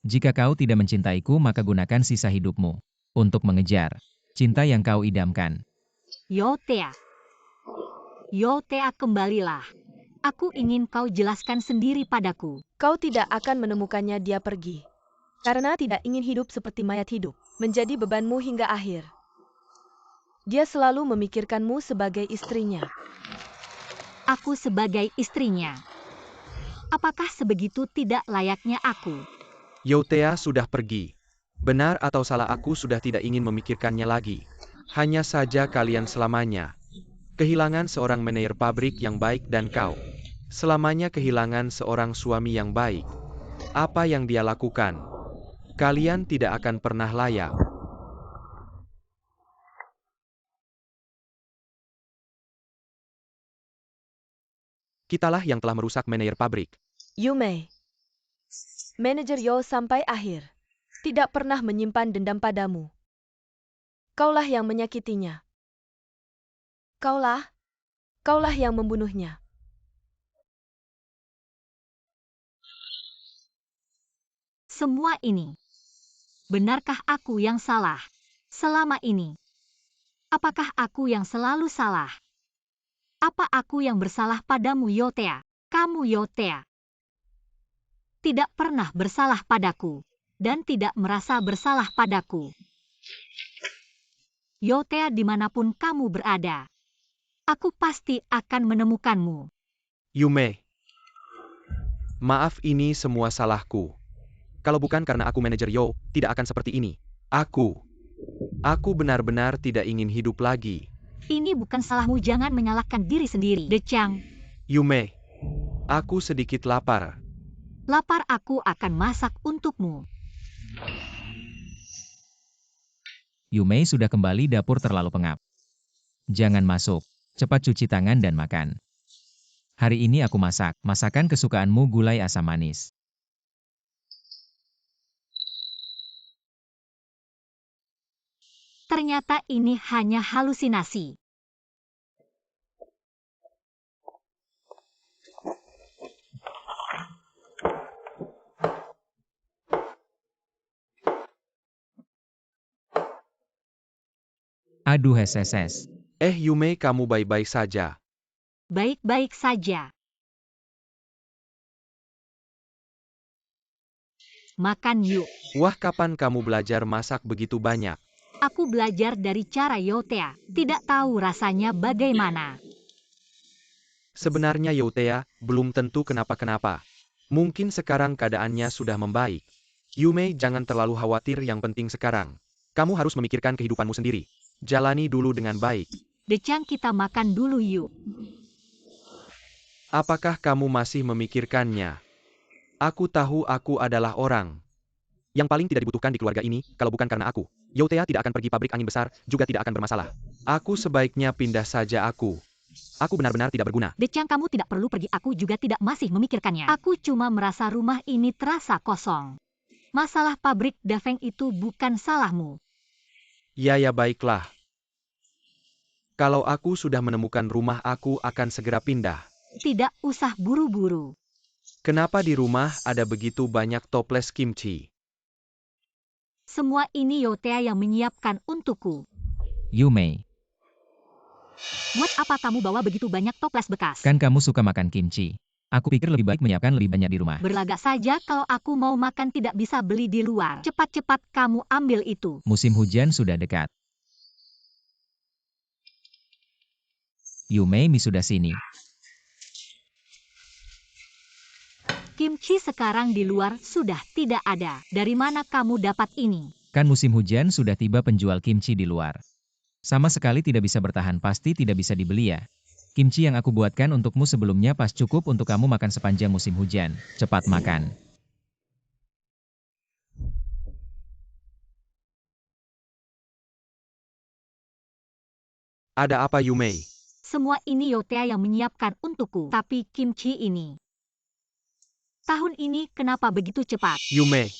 Jika kau tidak mencintaiku, maka gunakan sisa hidupmu untuk mengejar cinta yang kau idamkan. Yotea. Yotea, kembalilah. Aku ingin kau jelaskan sendiri padaku. Kau tidak akan menemukannya. Dia pergi. Karena tidak ingin hidup seperti mayat hidup. Menjadi bebanmu hingga akhir. Dia selalu memikirkanmu sebagai istrinya. Aku sebagai istrinya. Apakah sebegitu tidak layaknya aku? Yotea sudah pergi. Benar atau salah, aku sudah tidak ingin memikirkannya lagi. Hanya saja kalian selamanya kehilangan seorang manajer pabrik yang baik, dan kau selamanya kehilangan seorang suami yang baik. Apa yang dia lakukan, kalian tidak akan pernah layak. Kitalah yang telah merusak manajer pabrik. Yume. Manajer Yo sampai akhir tidak pernah menyimpan dendam padamu. Kaulah yang menyakitinya. Kaulah yang membunuhnya. Semua ini. Benarkah aku yang salah selama ini? Apakah aku yang selalu salah? Apa aku yang bersalah padamu, Yotea? Kamu, Yotea, tidak pernah bersalah padaku dan tidak merasa bersalah padaku. Yotea, dimanapun kamu berada, aku pasti akan menemukanmu. Yume. Maaf, ini semua salahku. Kalau bukan karena aku manajer Yo, tidak akan seperti ini. Aku Aku benar-benar tidak ingin hidup lagi. Ini bukan salahmu, jangan menyalahkan diri sendiri. De Chang, Yume, aku sedikit lapar. lapar, aku akan masak untukmu. Yumei sudah kembali, dapur terlalu pengap. Jangan masuk. Cepat cuci tangan dan makan. Hari ini aku masak. Masakan kesukaanmu, gulai asam manis. Ternyata ini hanya halusinasi. Aduh, heseses. Yume, kamu baik-baik saja. Baik-baik saja. Makan yuk. Wah, kapan kamu belajar masak begitu banyak? Aku belajar dari cara Yotea. Tidak tahu rasanya bagaimana. Sebenarnya Yotea, belum tentu kenapa-kenapa. Mungkin sekarang keadaannya sudah membaik. Yume, jangan terlalu khawatir, yang penting sekarang. Kamu harus memikirkan kehidupanmu sendiri. Jalani dulu dengan baik. De Chang, kita makan dulu yuk. Apakah kamu masih memikirkannya? Aku tahu aku adalah orang yang paling tidak dibutuhkan di keluarga ini, kalau bukan karena aku. Yotea tidak akan pergi pabrik angin besar, juga tidak akan bermasalah. Aku sebaiknya pindah saja aku. Aku benar-benar tidak berguna. De Chang, kamu tidak perlu pergi, aku juga tidak masih memikirkannya. Aku cuma merasa rumah ini terasa kosong. Masalah pabrik Daveng itu bukan salahmu. Ya baiklah. Kalau aku sudah menemukan rumah, aku akan segera pindah. Tidak usah buru-buru. Kenapa di rumah ada begitu banyak toples kimchi? Semua ini Yotea yang menyiapkan untukku. Yumei, Buat apa kamu bawa begitu banyak toples bekas? kan kamu suka makan kimchi. Aku pikir lebih baik menyiapkan lebih banyak di rumah. Berlagak saja, kalau aku mau makan tidak bisa beli di luar. Cepat-cepat kamu ambil itu. Musim hujan sudah dekat. Yumei, mie sudah sini. Kimchi sekarang di luar sudah tidak ada. Dari mana kamu dapat ini? Kan musim hujan sudah tiba, penjual kimchi di luar. Sama sekali tidak bisa bertahan, pasti tidak bisa dibeli ya. Kimchi yang aku buatkan untukmu sebelumnya pas cukup untuk kamu makan sepanjang musim hujan. Cepat makan. Ada apa, Yume? Semua ini Yotea yang menyiapkan untukku. Tapi kimchi ini. Tahun ini kenapa begitu cepat? Yume.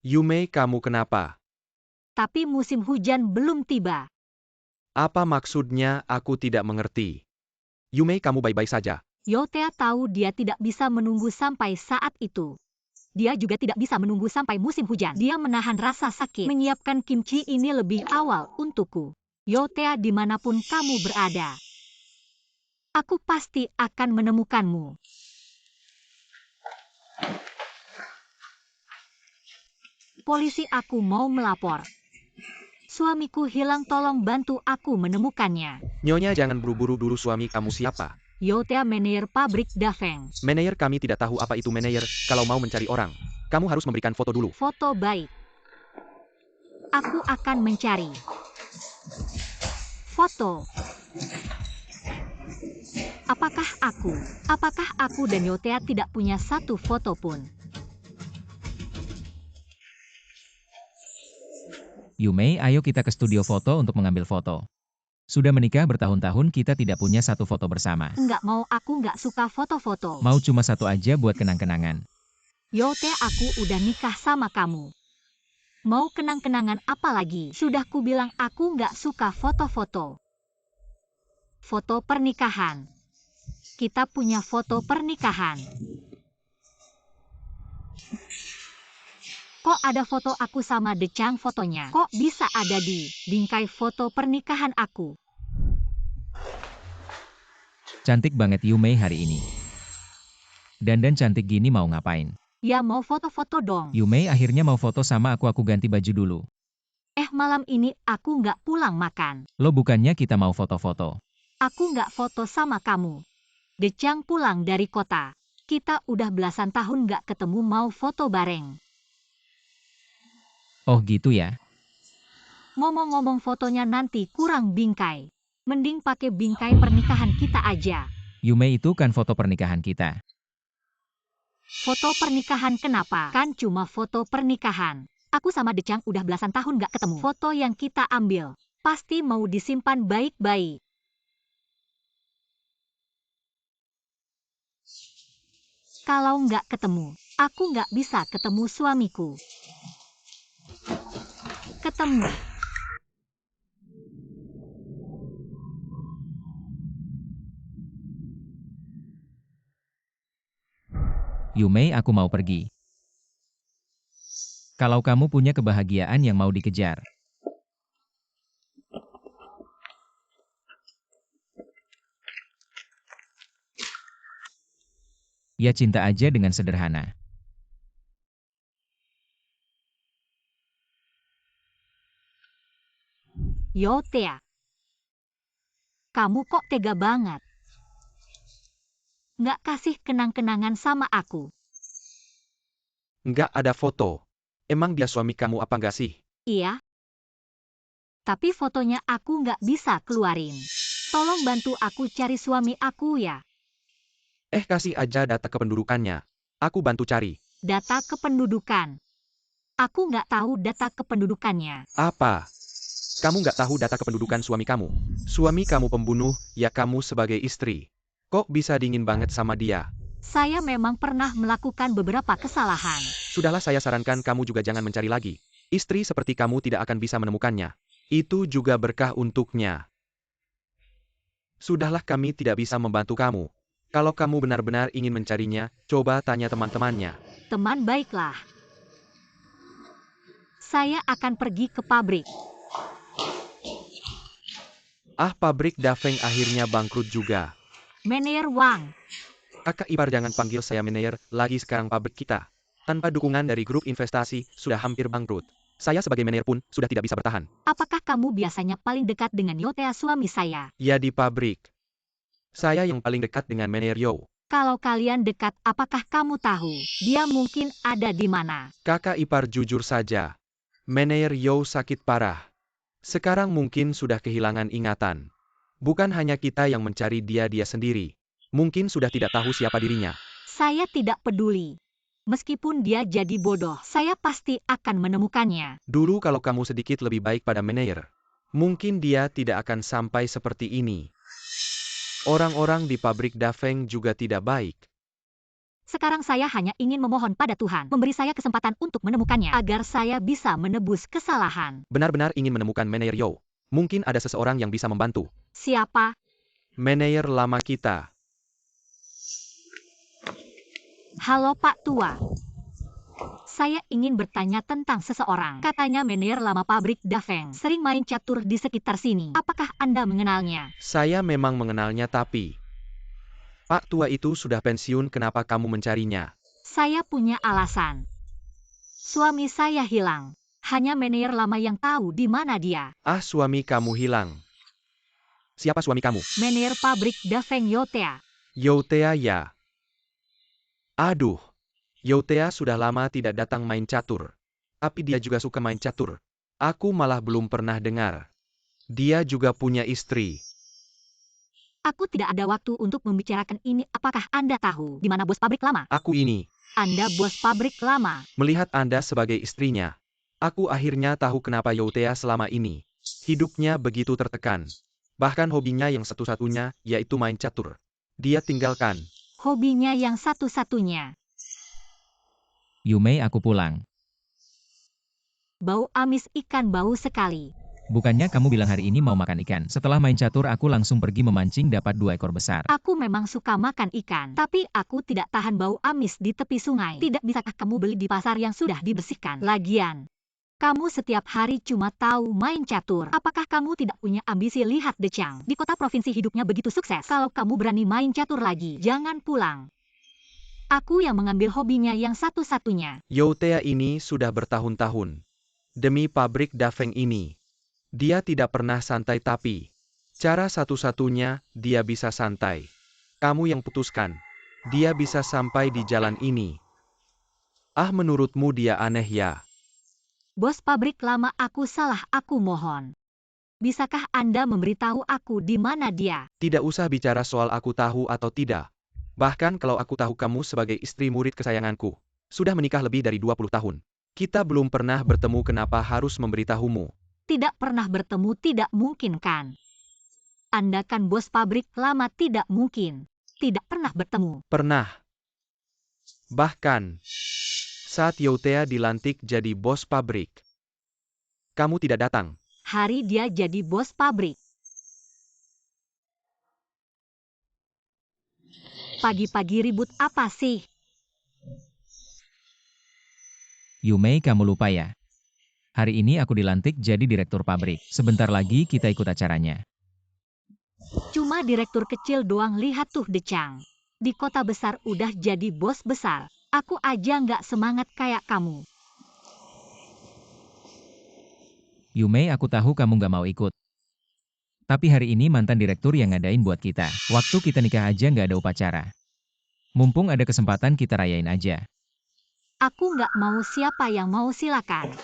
Yume, kamu kenapa? Tapi musim hujan belum tiba. Apa maksudnya, aku tidak mengerti. Yume, kamu baik-baik saja. Yotea tahu dia tidak bisa menunggu sampai saat itu. Dia juga tidak bisa menunggu sampai musim hujan. Dia menahan rasa sakit. Menyiapkan kimchi ini lebih awal untukku. Yotea, dimanapun kamu berada. Aku pasti akan menemukanmu. Polisi, aku mau melapor. Suamiku hilang, tolong bantu aku menemukannya. Nyonya, jangan buru-buru dulu, suami kamu siapa? Yotea, manajer pabrik Daveng. Manajer, kami tidak tahu apa itu manajer. Kalau mau mencari orang, kamu harus memberikan foto dulu. Foto baik. Aku akan mencari. Foto. Apakah aku dan Yotea tidak punya satu foto pun? Yumei, ayo kita ke studio foto untuk mengambil foto. Sudah menikah bertahun-tahun, kita tidak punya satu foto bersama. Enggak mau, aku enggak suka foto-foto. Mau cuma satu aja buat kenang-kenangan. Yotea, aku udah nikah sama kamu. Mau kenang-kenangan apa lagi? Sudah kubilang aku enggak suka foto-foto. Foto pernikahan. Kita punya foto pernikahan. Kok ada foto aku sama De Chang fotonya? Kok bisa ada di bingkai foto pernikahan aku? Cantik banget Yumei hari ini. Dandan cantik gini mau ngapain? Ya mau foto-foto dong. Yumei akhirnya mau foto sama aku ganti baju dulu. Malam ini aku nggak pulang makan. Lo bukannya kita mau foto-foto. Aku nggak foto sama kamu. De Chang pulang dari kota. Kita udah belasan tahun nggak ketemu, mau foto bareng. Oh gitu ya. Ngomong-ngomong fotonya nanti kurang bingkai. Mending pakai bingkai pernikahan kita aja. Yumei itu kan foto pernikahan kita. Foto pernikahan kenapa? Kan cuma foto pernikahan. Aku sama Decang udah belasan tahun gak ketemu. Foto yang kita ambil pasti mau disimpan baik-baik. Kalau nggak ketemu, aku nggak bisa ketemu suamiku. Ketemu. Yumei, aku mau pergi. Kalau kamu punya kebahagiaan yang mau dikejar. Ya cinta aja dengan sederhana. Yotea. Kamu kok tega banget? Nggak kasih kenang-kenangan sama aku. Nggak ada foto. Emang dia suami kamu apa nggak sih? Iya. Tapi fotonya aku nggak bisa keluarin. Tolong bantu aku cari suami aku ya. Kasih aja data kependudukannya. Aku bantu cari. Data kependudukan. Aku nggak tahu data kependudukannya. Apa? Kamu nggak tahu data kependudukan suami kamu? Suami kamu pembunuh, ya kamu sebagai istri. Kok bisa dingin banget sama dia? Saya memang pernah melakukan beberapa kesalahan. Sudahlah, saya sarankan kamu juga jangan mencari lagi. Istri seperti kamu tidak akan bisa menemukannya. Itu juga berkah untuknya. Sudahlah, kami tidak bisa membantu kamu. Kalau kamu benar-benar ingin mencarinya, coba tanya teman-temannya. Teman baiklah. Saya akan pergi ke pabrik. Pabrik Daveng akhirnya bangkrut juga. Manajer Wang. Kakak ipar, jangan panggil saya manajer lagi, sekarang pabrik kita. Tanpa dukungan dari grup investasi, sudah hampir bangkrut. Saya sebagai manajer pun sudah tidak bisa bertahan. Apakah kamu biasanya paling dekat dengan Yotea suami saya? Ya, di pabrik. Saya yang paling dekat dengan manajer Yo. Kalau kalian dekat, apakah kamu tahu dia mungkin ada di mana? Kakak ipar, jujur saja. Manajer Yo sakit parah. Sekarang mungkin sudah kehilangan ingatan. Bukan hanya kita yang mencari dia sendiri. Mungkin sudah tidak tahu siapa dirinya. Saya tidak peduli. Meskipun dia jadi bodoh, saya pasti akan menemukannya. Dulu kalau kamu sedikit lebih baik pada manajer, mungkin dia tidak akan sampai seperti ini. Orang-orang di pabrik Daveng juga tidak baik. Sekarang saya hanya ingin memohon pada Tuhan, memberi saya kesempatan untuk menemukannya, agar saya bisa menebus kesalahan. Benar-benar ingin menemukan manajer Yo. Mungkin ada seseorang yang bisa membantu. Siapa? Manajer lama kita. Halo Pak Tua. Saya ingin bertanya tentang seseorang. Katanya manajer lama pabrik Daveng. Sering main catur di sekitar sini. Apakah Anda mengenalnya? Saya memang mengenalnya, tapi Pak Tua itu sudah pensiun, kenapa kamu mencarinya? Saya punya alasan. Suami saya hilang. Hanya manajer lama yang tahu di mana dia. Suami kamu hilang. Siapa suami kamu? Manajer pabrik Daveng Yotea. Yotea ya. Aduh. Yotea sudah lama tidak datang main catur. Tapi dia juga suka main catur. Aku malah belum pernah dengar. Dia juga punya istri. Aku tidak ada waktu untuk membicarakan ini. Apakah Anda tahu di mana bos pabrik lama? Aku ini. Anda bos pabrik lama. Melihat Anda sebagai istrinya, aku akhirnya tahu kenapa Yotea selama ini hidupnya begitu tertekan. Bahkan hobinya yang satu-satunya, yaitu main catur, dia tinggalkan. Hobinya yang satu-satunya. Yumei, aku pulang. Bau amis ikan, bau sekali. Bukannya kamu bilang hari ini mau makan ikan. Setelah main catur aku langsung pergi memancing, dapat 2 ekor besar. Aku memang suka makan ikan, tapi aku tidak tahan bau amis di tepi sungai. Tidak bisakah kamu beli di pasar yang sudah dibersihkan? Lagian, kamu setiap hari cuma tahu main catur. Apakah kamu tidak punya ambisi? Lihat Decang. Di kota provinsi hidupnya begitu sukses. Kalau kamu berani main catur lagi, jangan pulang. Aku yang mengambil hobinya yang satu-satunya. Yotea ini sudah bertahun-tahun demi pabrik Daveng ini. Dia tidak pernah santai, tapi cara satu-satunya dia bisa santai. Kamu yang putuskan. Dia bisa sampai di jalan ini. Menurutmu dia aneh ya? Bos pabrik lama, aku salah, aku mohon. Bisakah Anda memberitahu aku di mana dia? Tidak usah bicara soal aku tahu atau tidak. Bahkan kalau aku tahu kamu sebagai istri murid kesayanganku, sudah menikah lebih dari 20 tahun. Kita belum pernah bertemu, kenapa harus memberitahumu? Tidak pernah bertemu tidak mungkin kan? Anda kan bos pabrik lama, tidak mungkin. Tidak pernah bertemu. Pernah. Bahkan, saat Youtea dilantik jadi bos pabrik, kamu tidak datang. Hari dia jadi bos pabrik. Pagi-pagi ribut apa sih? Yumei, kamu lupa ya? Hari ini aku dilantik jadi direktur pabrik. Sebentar lagi kita ikut acaranya. Cuma direktur kecil doang, lihat tuh Decang. Di kota besar udah jadi bos besar. Aku aja nggak semangat kayak kamu. Yumei, aku tahu kamu nggak mau ikut. Tapi hari ini mantan direktur yang ngadain buat kita. Waktu kita nikah aja nggak ada upacara. Mumpung ada kesempatan, kita rayain aja. Aku nggak mau, siapa yang mau silakan.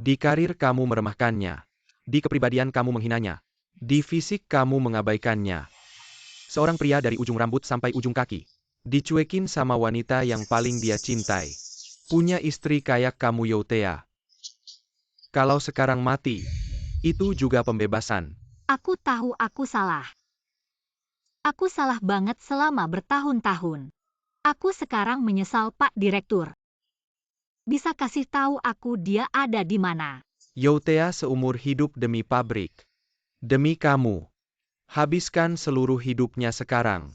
Di karir kamu meremehkannya. Di kepribadian kamu menghinanya. Di fisik kamu mengabaikannya. Seorang pria dari ujung rambut sampai ujung kaki. Dicuekin sama wanita yang paling dia cintai. Punya istri kayak kamu, Youtea. Kalau sekarang mati, itu juga pembebasan. Aku tahu aku salah. Aku salah banget selama bertahun-tahun. Aku sekarang menyesal, Pak Direktur. Bisa kasih tahu aku dia ada di mana? Youtea seumur hidup demi pabrik. Demi kamu. Habiskan seluruh hidupnya sekarang.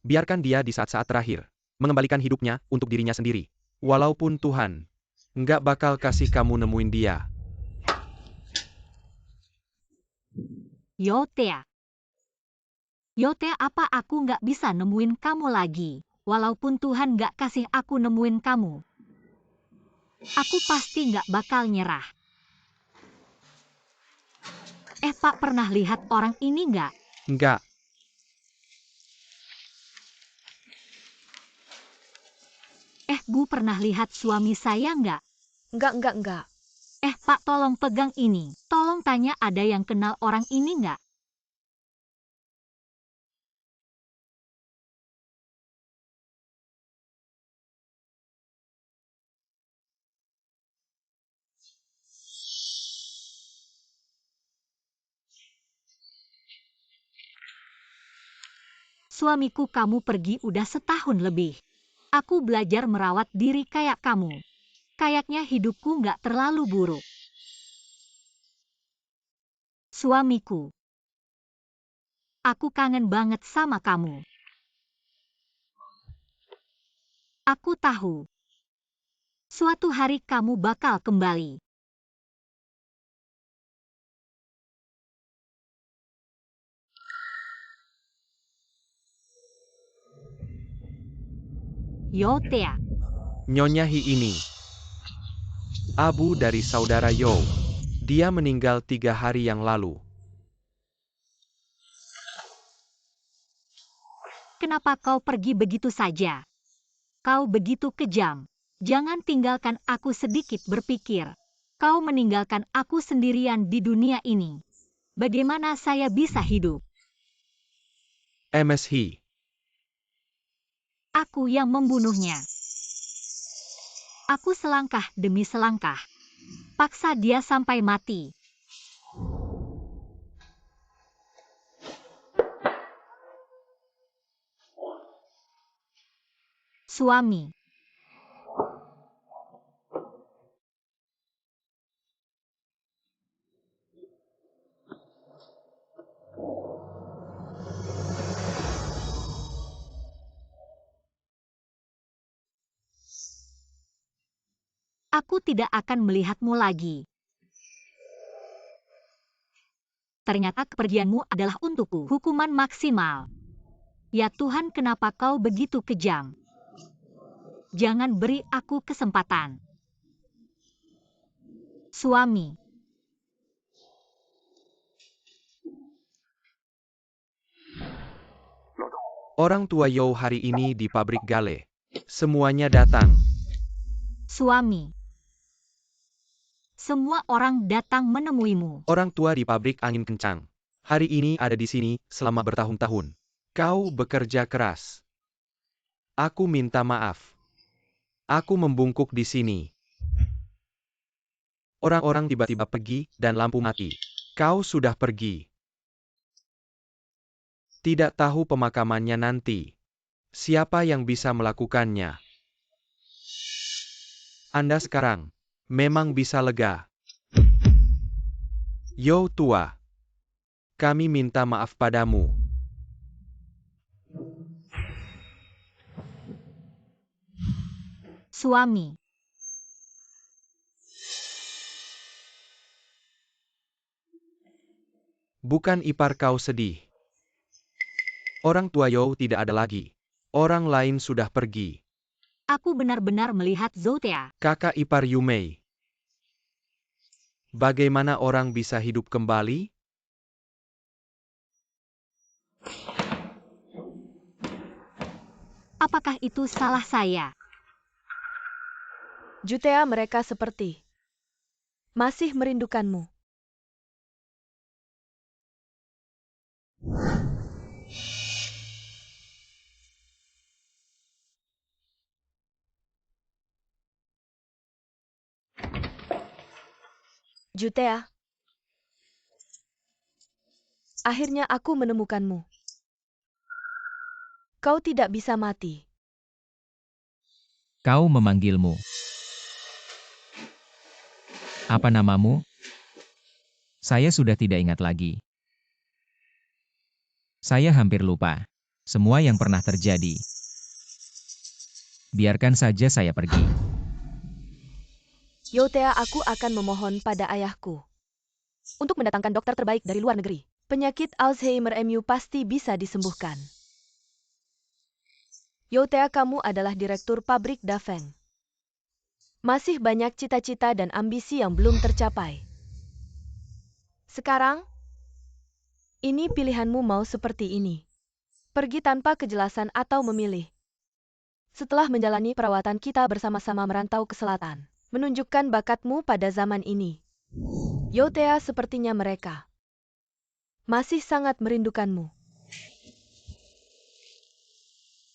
Biarkan dia di saat-saat terakhir. Mengembalikan hidupnya untuk dirinya sendiri. Walaupun Tuhan nggak bakal kasih kamu nemuin dia. Youtea. Youtea, apa aku nggak bisa nemuin kamu lagi? Walaupun Tuhan nggak kasih aku nemuin kamu. Aku pasti nggak bakal nyerah. Pak, pernah lihat orang ini nggak? Nggak. Bu, pernah lihat suami saya nggak? Enggak. Pak, tolong pegang ini. Tolong tanya ada yang kenal orang ini nggak? Suamiku, kamu pergi udah setahun lebih. Aku belajar merawat diri kayak kamu. Kayaknya hidupku nggak terlalu buruk. Suamiku. Aku kangen banget sama kamu. Aku tahu. Suatu hari kamu bakal kembali. Youtea. Nyonya Hi ini. Abu dari saudara Yo. Dia meninggal 3 hari yang lalu. Kenapa kau pergi begitu saja? Kau begitu kejam. Jangan tinggalkan aku sedikit berpikir. Kau meninggalkan aku sendirian di dunia ini. Bagaimana saya bisa hidup? MS Hi. Aku yang membunuhnya. Aku selangkah demi selangkah. Paksa dia sampai mati. Suami. Aku tidak akan melihatmu lagi. Ternyata kepergianmu adalah untukku hukuman maksimal. Ya Tuhan, kenapa kau begitu kejam? Jangan beri aku kesempatan. Suami. Orang tua Yo hari ini di pabrik Gale. Semuanya datang. Suami. Semua orang datang menemuimu. Orang tua di pabrik angin kencang. Hari ini ada di sini selama bertahun-tahun. Kau bekerja keras. Aku minta maaf. Aku membungkuk di sini. Orang-orang tiba-tiba pergi dan lampu mati. Kau sudah pergi. Tidak tahu pemakamannya nanti. Siapa yang bisa melakukannya? Anda sekarang memang bisa lega. Yo tua. Kami minta maaf padamu. Suami. Bukan ipar kau sedih. Orang tua Yo tidak ada lagi. Orang lain sudah pergi. Aku benar-benar melihat Zotea. Kakak ipar Yumei. Bagaimana orang bisa hidup kembali? Apakah itu salah saya? Jutea mereka seperti masih merindukanmu. Jutea. Akhirnya aku menemukanmu. Kau tidak bisa mati. Kau memanggilmu. Apa namamu? Saya sudah tidak ingat lagi. Saya hampir lupa semua yang pernah terjadi. Biarkan saja saya pergi. Yotea, aku akan memohon pada ayahku untuk mendatangkan dokter terbaik dari luar negeri. Penyakit Alzheimer MU pasti bisa disembuhkan. Yotea, kamu adalah direktur pabrik Dafeng. Masih banyak cita-cita dan ambisi yang belum tercapai. Sekarang, ini pilihanmu mau seperti ini. Pergi tanpa kejelasan atau memilih. Setelah menjalani perawatan, kita bersama-sama merantau ke selatan. Menunjukkan bakatmu pada zaman ini. Yotea, sepertinya mereka masih sangat merindukanmu.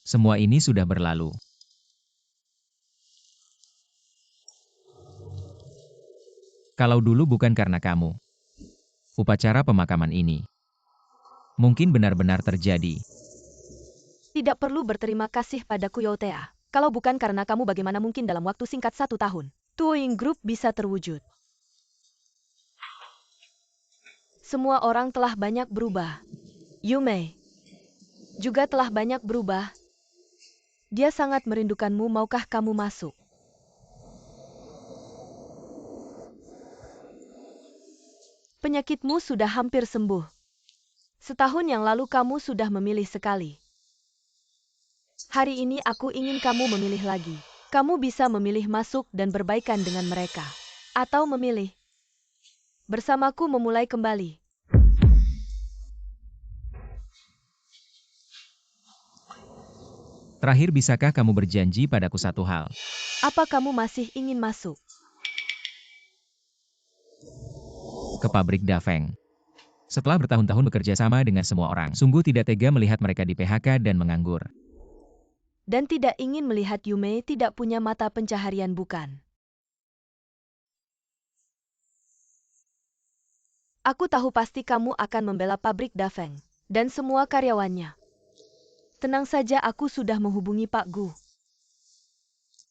Semua ini sudah berlalu. Kalau dulu bukan karena kamu, upacara pemakaman ini mungkin benar-benar terjadi. Tidak perlu berterima kasih padaku, Yotea. Kalau bukan karena kamu, bagaimana mungkin dalam waktu singkat 1 tahun, Tuoying Group bisa terwujud? Semua orang telah banyak berubah. Yumei juga telah banyak berubah. Dia sangat merindukanmu, maukah kamu masuk? Penyakitmu sudah hampir sembuh. Setahun yang lalu kamu sudah memilih sekali. Hari ini aku ingin kamu memilih lagi. Kamu bisa memilih masuk dan berbaikan dengan mereka. Atau memilih bersamaku memulai kembali. Terakhir, bisakah kamu berjanji padaku satu hal? Apa kamu masih ingin masuk? Ke pabrik Dafeng. Setelah bertahun-tahun bekerja sama dengan semua orang, sungguh tidak tega melihat mereka di PHK dan menganggur. Dan tidak ingin melihat Yumei tidak punya mata pencaharian, bukan? Aku tahu pasti kamu akan membela pabrik Dafeng dan semua karyawannya. Tenang saja, aku sudah menghubungi Pak Gu.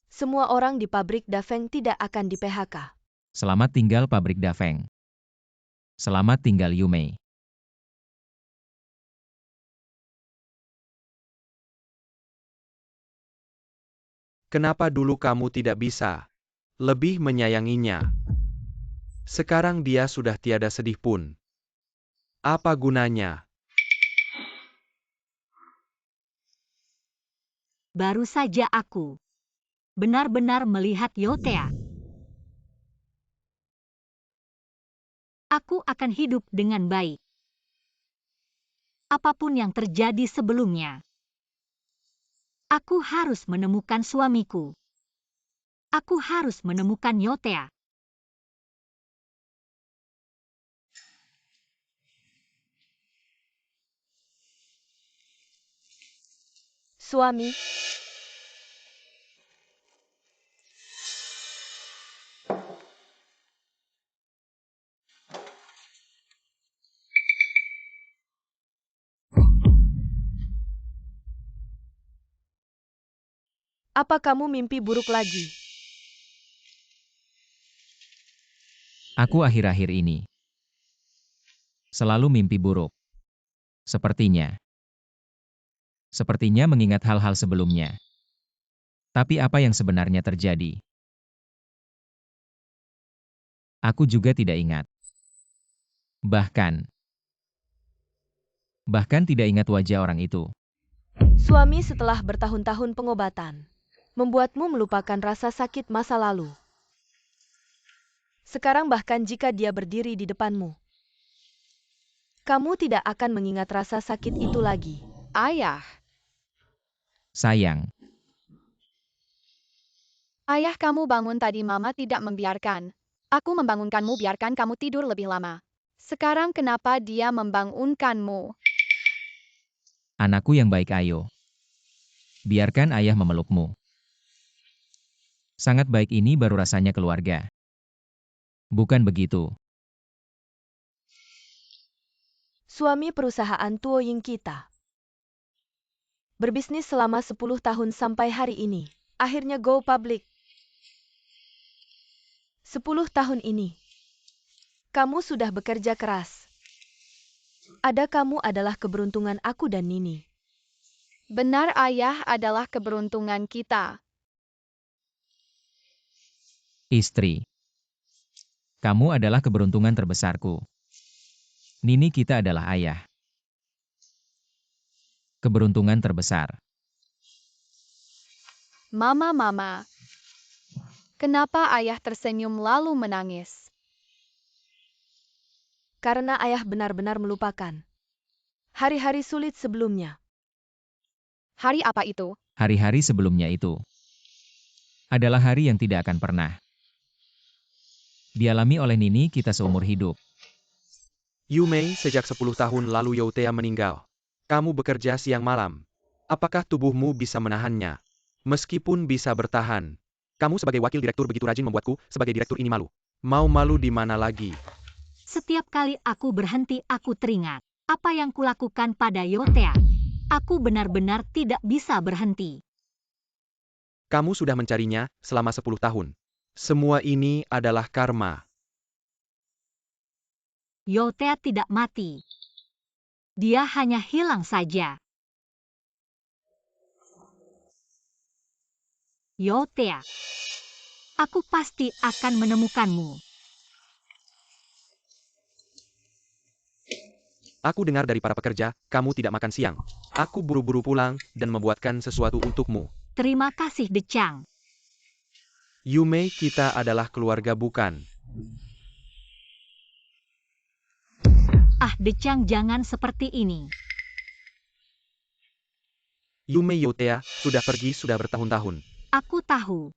Semua orang di pabrik Dafeng tidak akan di PHK. Selamat tinggal pabrik Dafeng. Selamat tinggal Yumei. Kenapa dulu kamu tidak bisa lebih menyayanginya? Sekarang dia sudah tiada sedih pun. Apa gunanya? Baru saja aku benar-benar melihat Yotea. Aku akan hidup dengan baik. Apapun yang terjadi sebelumnya, aku harus menemukan suamiku. Aku harus menemukan Yotea. Suami, apa kamu mimpi buruk lagi? Aku akhir-akhir ini selalu mimpi buruk. Sepertinya mengingat hal-hal sebelumnya. Tapi apa yang sebenarnya terjadi? Aku juga tidak ingat. Bahkan tidak ingat wajah orang itu. Suami, setelah bertahun-tahun pengobatan, membuatmu melupakan rasa sakit masa lalu. Sekarang bahkan jika dia berdiri di depanmu, kamu tidak akan mengingat rasa sakit itu lagi. Ayah, Sayang, ayah kamu bangun tadi mama tidak membiarkan. Aku membangunkanmu biarkan kamu tidur lebih lama. Sekarang kenapa dia membangunkanmu? anakku yang baik, ayo. Biarkan ayah memelukmu. Sangat baik, ini baru rasanya keluarga. Bukan begitu? Suami, perusahaan Tuoying kita berbisnis selama 10 tahun sampai hari ini. Akhirnya go public. 10 tahun ini, kamu sudah bekerja keras. Ada kamu adalah keberuntungan aku dan Nini. Benar, ayah adalah keberuntungan kita. Istri. Kamu adalah keberuntungan terbesarku. Nini, kita adalah ayah. Keberuntungan terbesar. Mama. Kenapa ayah tersenyum lalu menangis? Karena ayah benar-benar melupakan hari-hari sulit sebelumnya. Hari apa itu? Hari-hari sebelumnya itu adalah hari yang tidak akan pernah dialami oleh Nini kita seumur hidup. Yumei, sejak 10 tahun lalu Yotea meninggal. Kamu bekerja siang malam. Apakah tubuhmu bisa menahannya? Meskipun bisa bertahan, kamu sebagai wakil direktur begitu rajin membuatku sebagai direktur ini malu. Mau malu di mana lagi? Setiap kali aku berhenti, aku teringat apa yang kulakukan pada Yotea. Aku benar-benar tidak bisa berhenti. Kamu sudah mencarinya selama 10 tahun. Semua ini adalah karma. Yotea tidak mati. Dia hanya hilang saja. Yotea, aku pasti akan menemukanmu. Aku dengar dari para pekerja, kamu tidak makan siang. Aku buru-buru pulang dan membuatkan sesuatu untukmu. Terima kasih, Decang. Yumei, kita adalah keluarga bukan? Ah, Decang, jangan seperti ini. Yumei, Yotea sudah pergi sudah bertahun-tahun. Aku tahu.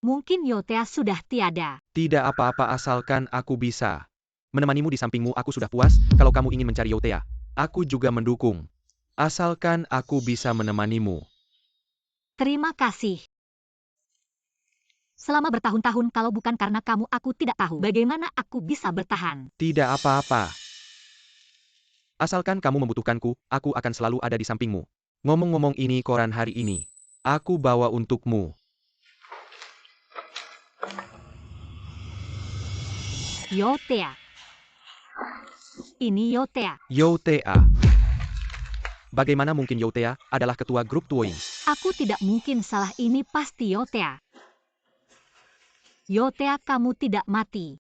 Mungkin Yotea sudah tiada. Tidak apa-apa asalkan aku bisa menemanimu di sampingmu. Aku sudah puas. Kalau kamu ingin mencari Yotea, aku juga mendukung. Asalkan aku bisa menemanimu. Terima kasih. Selama bertahun-tahun, kalau bukan karena kamu, aku tidak tahu bagaimana aku bisa bertahan. Tidak apa-apa. Asalkan kamu membutuhkanku, aku akan selalu ada di sampingmu. Ngomong-ngomong, ini koran hari ini. Aku bawa untukmu. Yotea. Ini Yotea. Yotea. Bagaimana mungkin Yotea adalah ketua grup Tuoying? Aku tidak mungkin salah, ini pasti Yotea. Yotea, kamu tidak mati.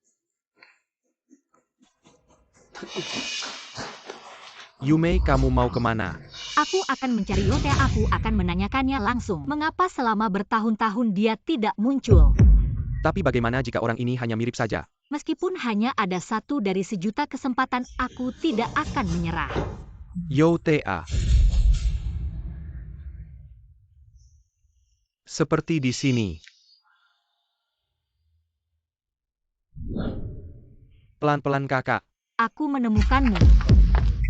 Yumei, kamu mau kemana? Aku akan mencari Yotea, aku akan menanyakannya langsung. Mengapa selama bertahun-tahun dia tidak muncul? Tapi bagaimana jika orang ini hanya mirip saja? Meskipun hanya ada 1 dari sejuta kesempatan, aku tidak akan menyerah. Yotea. Seperti di sini. Pelan-pelan kakak. Aku menemukanmu.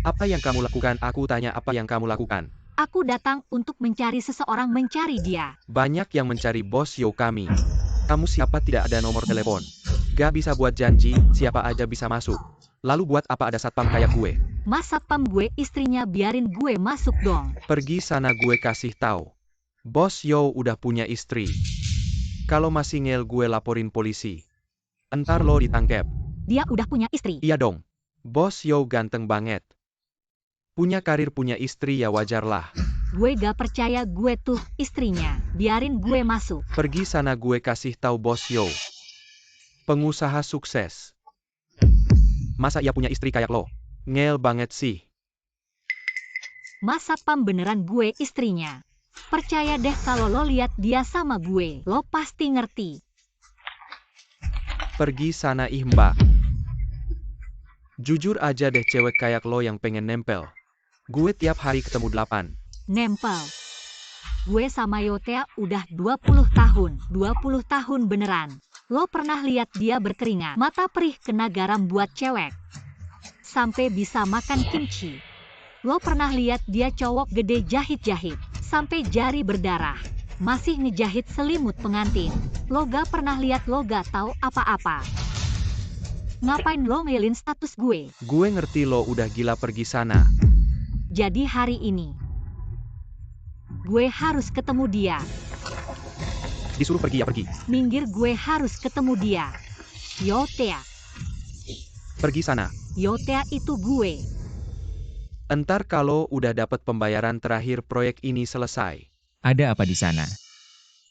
Apa yang kamu lakukan? Aku tanya apa yang kamu lakukan. Aku datang untuk mencari seseorang mencari dia. Banyak yang mencari bos Yo kami. Kamu siapa? Tidak ada nomor telepon. Gak bisa buat janji, siapa aja bisa masuk. Lalu buat apa ada satpam kayak gue? Mas satpam gue istrinya, biarin gue masuk dong. Pergi sana, gue kasih tahu. Bos Yo udah punya istri. Kalau masih ngel gue laporin polisi. Entar lo ditangkep. Dia udah punya istri. Iya dong. Bos Yo ganteng banget. Punya karir, punya istri, ya wajarlah. Gue gak percaya gue tuh istrinya. Biarin gue masuk. Pergi sana, gue kasih tahu bos Yo. Pengusaha sukses. Masa ia punya istri kayak lo? Ngel banget sih. Mas satpam beneran gue istrinya. Percaya deh kalau lo lihat dia sama gue. Lo pasti ngerti. Pergi sana ih mbak. Jujur aja deh, cewek kayak lo yang pengen nempel. Gue tiap hari ketemu 8. Nempel. Gue sama Yotea udah 20 tahun. 20 tahun beneran. Lo pernah lihat dia berkeringat, mata perih kena garam buat cewek. Sampai bisa makan kimchi. Lo pernah lihat dia cowok gede jahit-jahit, sampai jari berdarah. Masih ngejahit selimut pengantin. Lo gak pernah lihat, lo gak tahu apa-apa. Ngapain lo ngelin status gue? Gue ngerti lo udah gila, pergi sana. Jadi hari ini, gue harus ketemu dia. Disuruh pergi ya pergi. Minggir, gue harus ketemu dia. Yotea. Pergi sana. Yotea itu gue. Entar kalau udah dapat pembayaran terakhir proyek ini selesai. Ada apa di sana?